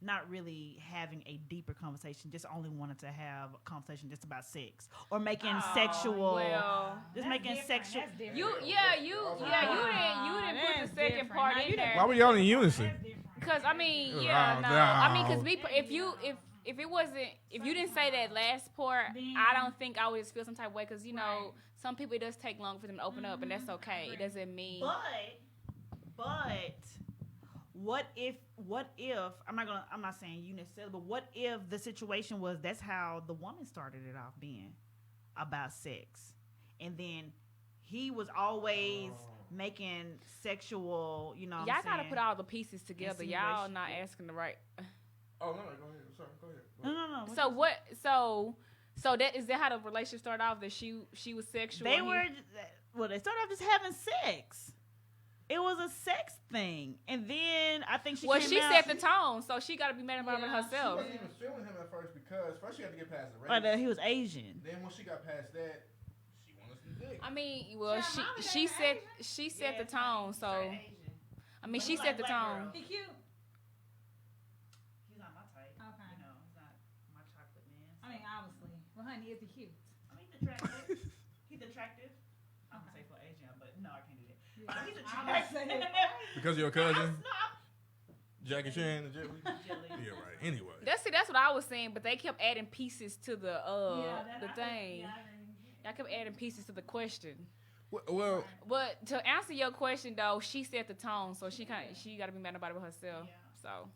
not really having a deeper conversation, just only wanted to have a conversation just about sex or making sexual, Well, just making sexual. you didn't put the second part in Why there. were y'all in unison? Because I mean, Oh, yeah, no. no. I mean, because if it wasn't, if you didn't say that last part, I don't think I would just feel some type of way. Because some people it does take longer for them to open up, and that's okay. It doesn't mean. But what if I'm not saying you necessarily, but what if the situation was that's how the woman started it off being about sex, and then he was always making sexual, Y'all gotta put all the pieces together. Y'all Insinuation. not asking the right. Oh no, go ahead. Sorry, go ahead. No. So what? So that is that how the relationship started off? That she was sexual. They and he- were they started off just having sex. It was a sex thing, and then I think she Well, came she out, set the tone, so she got to be mad about it She herself. wasn't even feeling him at first because first she had to get past the race. but he was Asian. Then once she got past that, she wanted some dick. I mean, well, she set the tone, so I mean, she But he set the like black tone. girls. He cute. He's not my type. Okay. He's not my chocolate man. I mean, obviously. Well, honey, is he cute? I mean, attractive. He's attractive. I'm gonna say for Asian, but no, I can't do that. Yeah. He's I was attractive. Because of your cousin, No, Jackie Chan and Jet Li? Jelly. Yeah, right. Anyway. That's what I was saying, but they kept adding pieces to the thing. I kept adding pieces to the question. Well, But to answer your question though, she set the tone, so she got to be mad about it with herself. Yeah. So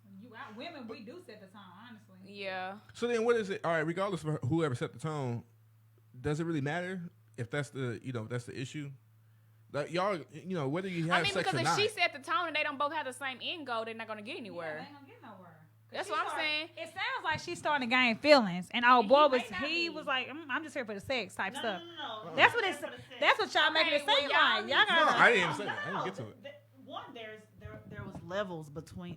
Women, we do set the tone, honestly. yeah. so then what is it? All right, regardless of whoever set the tone, does it really matter if that's the that's the issue? Like y'all, whether you have I mean, sex because or if not. she set the tone and they don't both have the same end goal, they're not gonna get anywhere. Yeah, they ain't gonna get nowhere. That's what I'm saying. It sounds like she's starting to gain feelings, and old And boy he may not he be. was like, I'm just here for the sex type No, stuff. no. That's what it's. For the sex. That's what y'all making it well, seem y'all like. Y'all No, gotta. I didn't say that. I didn't get to it. One, there was levels between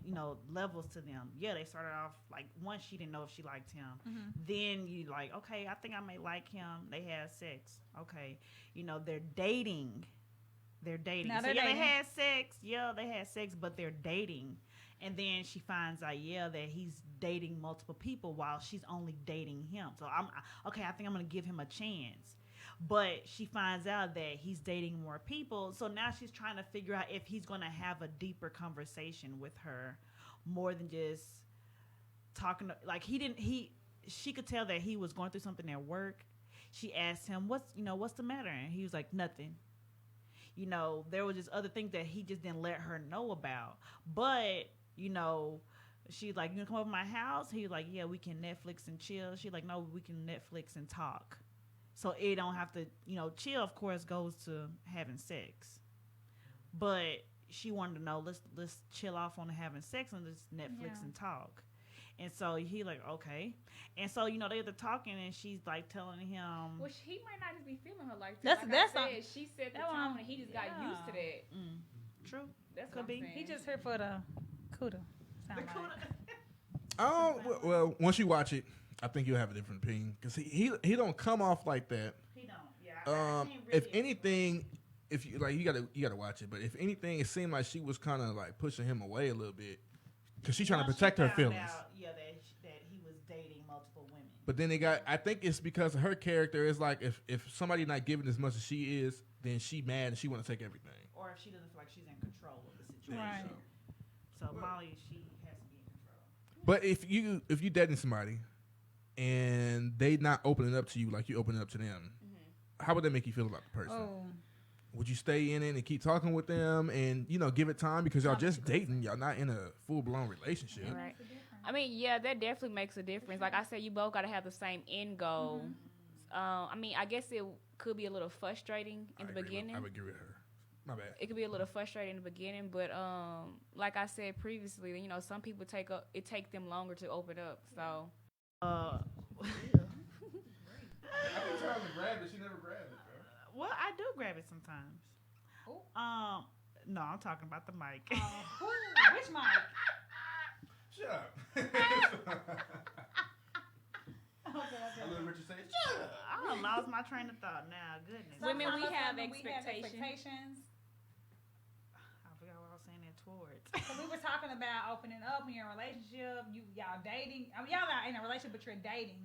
levels to them. Yeah, they started off like once she didn't know if she liked him. Mhm. Then you like, okay, I think I may like him. They had sex. Okay, they're dating. They're dating. Now So they're yeah, dating. they had sex. Yeah, they had sex, but they're dating. And then she finds out, that he's dating multiple people while she's only dating him. So I think I'm gonna give him a chance. But she finds out that he's dating more people. So now she's trying to figure out if he's gonna have a deeper conversation with her, more than just talking. Like she could tell that he was going through something at work. She asked him, what's the matter? And he was like, nothing. There was just other things that he just didn't let her know about. But, she's like, you gonna come over to my house? He was like, yeah, we can Netflix and chill. She's like, no, we can Netflix and talk. So it don't have to, chill, of course, goes to having sex. But she wanted to know, let's chill off on having sex and just Netflix and talk. And so he like, okay. And so, they're talking and she's like telling him. Well, he might not just be feeling her like that. She set the tone and he just got used to that. True. That's Could what be. I'm saying. He just here for the cuda. Sound like. Oh well, once you watch it, I think you'll have a different opinion because he don't come off like that. He don't. Yeah. I can't If really anything, if you like, you gotta watch it. But if anything, it seemed like she was kind of like pushing him away a little bit because she's trying to Once protect she her found feelings. out, that he was dating multiple women. But then I think it's because of her character. It's like if somebody not giving as much as she is, then she mad and she want to take everything. Or if she doesn't feel like she's in control of the situation. Right. So Molly, she has to be in control. But if you dating somebody and they not opening up to you like you opening up to them, how would that make you feel about the person? Oh. Would you stay in it and keep talking with them and give it time because y'all just dating, y'all not in a full blown relationship? Right. I mean, yeah, that definitely makes a difference. Like I said, you both got to have the same end goal. I mean, I guess it could be a little frustrating in the beginning. I would agree with her. My bad. It could be a little frustrating in the beginning, but like I said previously, some people it take them longer to open up. So. I've been trying to grab it. She never grabbed it, bro. Well, I do grab it sometimes. Ooh. No, I'm talking about the mic. Which mic? Shut up. I let Richard say, shut up. I lost my train of thought now. Goodness. Women, we Sometimes have women, expectations. I forgot what I was saying that towards. So we were talking about opening up in your relationship. Y'all dating. I mean, y'all not in a relationship, but you're dating.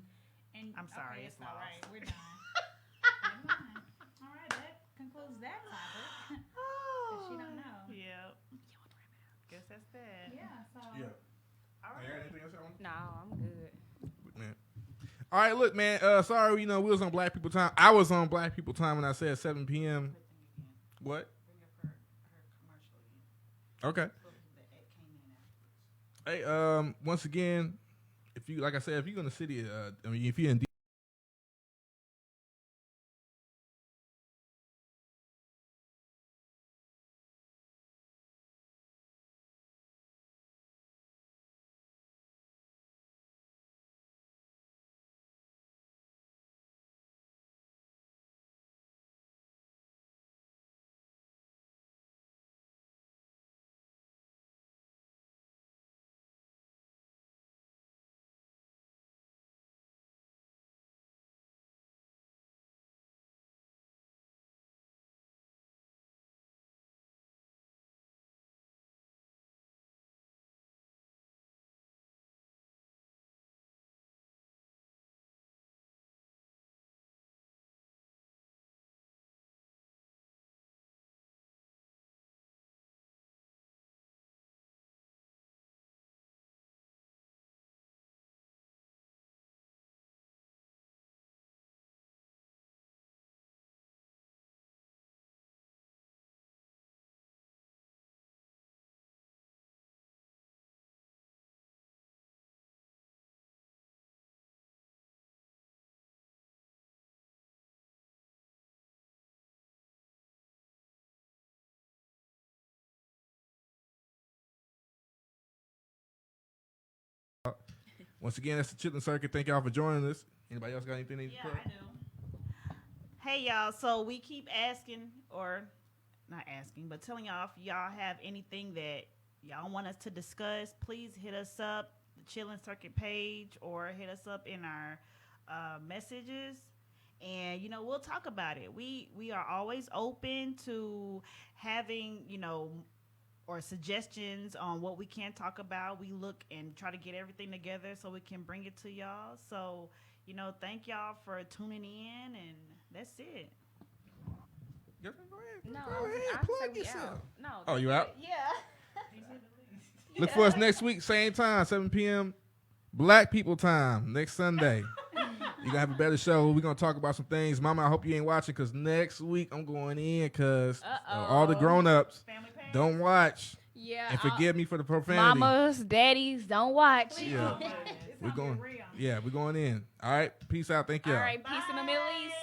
And I'm sorry, okay, it's all lost. right. We're done. Never mind. All right, that concludes that topic. She don't know. Yep. Guess that's that. Yeah. So. Yeah. All You got anything else y'all want? No, I'm good. Man. All right, look, man. Sorry, we was on Black People Time. I was on Black People Time when I said 7 p.m. What? Bring up her commercial again. Okay. That came in afterwards. Hey, once again, if you're in the city, if you're in Once again, that's the Chitlin Circuit. Thank y'all for joining us. Anybody else got anything they need to Yeah, plug? I do. Hey, y'all. So we keep asking, or not asking, but telling y'all if y'all have anything that y'all want us to discuss, please hit us up, the Chitlin Circuit page, or hit us up in our messages. And, we'll talk about it. We are always open to having, or suggestions on what we can talk about. We look and try to get everything together so we can bring it to y'all. So, thank y'all for tuning in, and that's it. Go ahead. No, Go ahead. I Plug say we yourself. out. No. Oh, you out? Yeah. Look for us next week, same time, 7 p.m. Black people time, next Sunday. You're going to have a better show. We're going to talk about some things. Mama, I hope you ain't watching because next week I'm going in because all the grown-ups don't watch. Yeah. And forgive me for the profanity. Mamas, daddies, don't watch. Yeah. We're going in. All right. Peace out. Thank you. All right. Peace in the Middle East.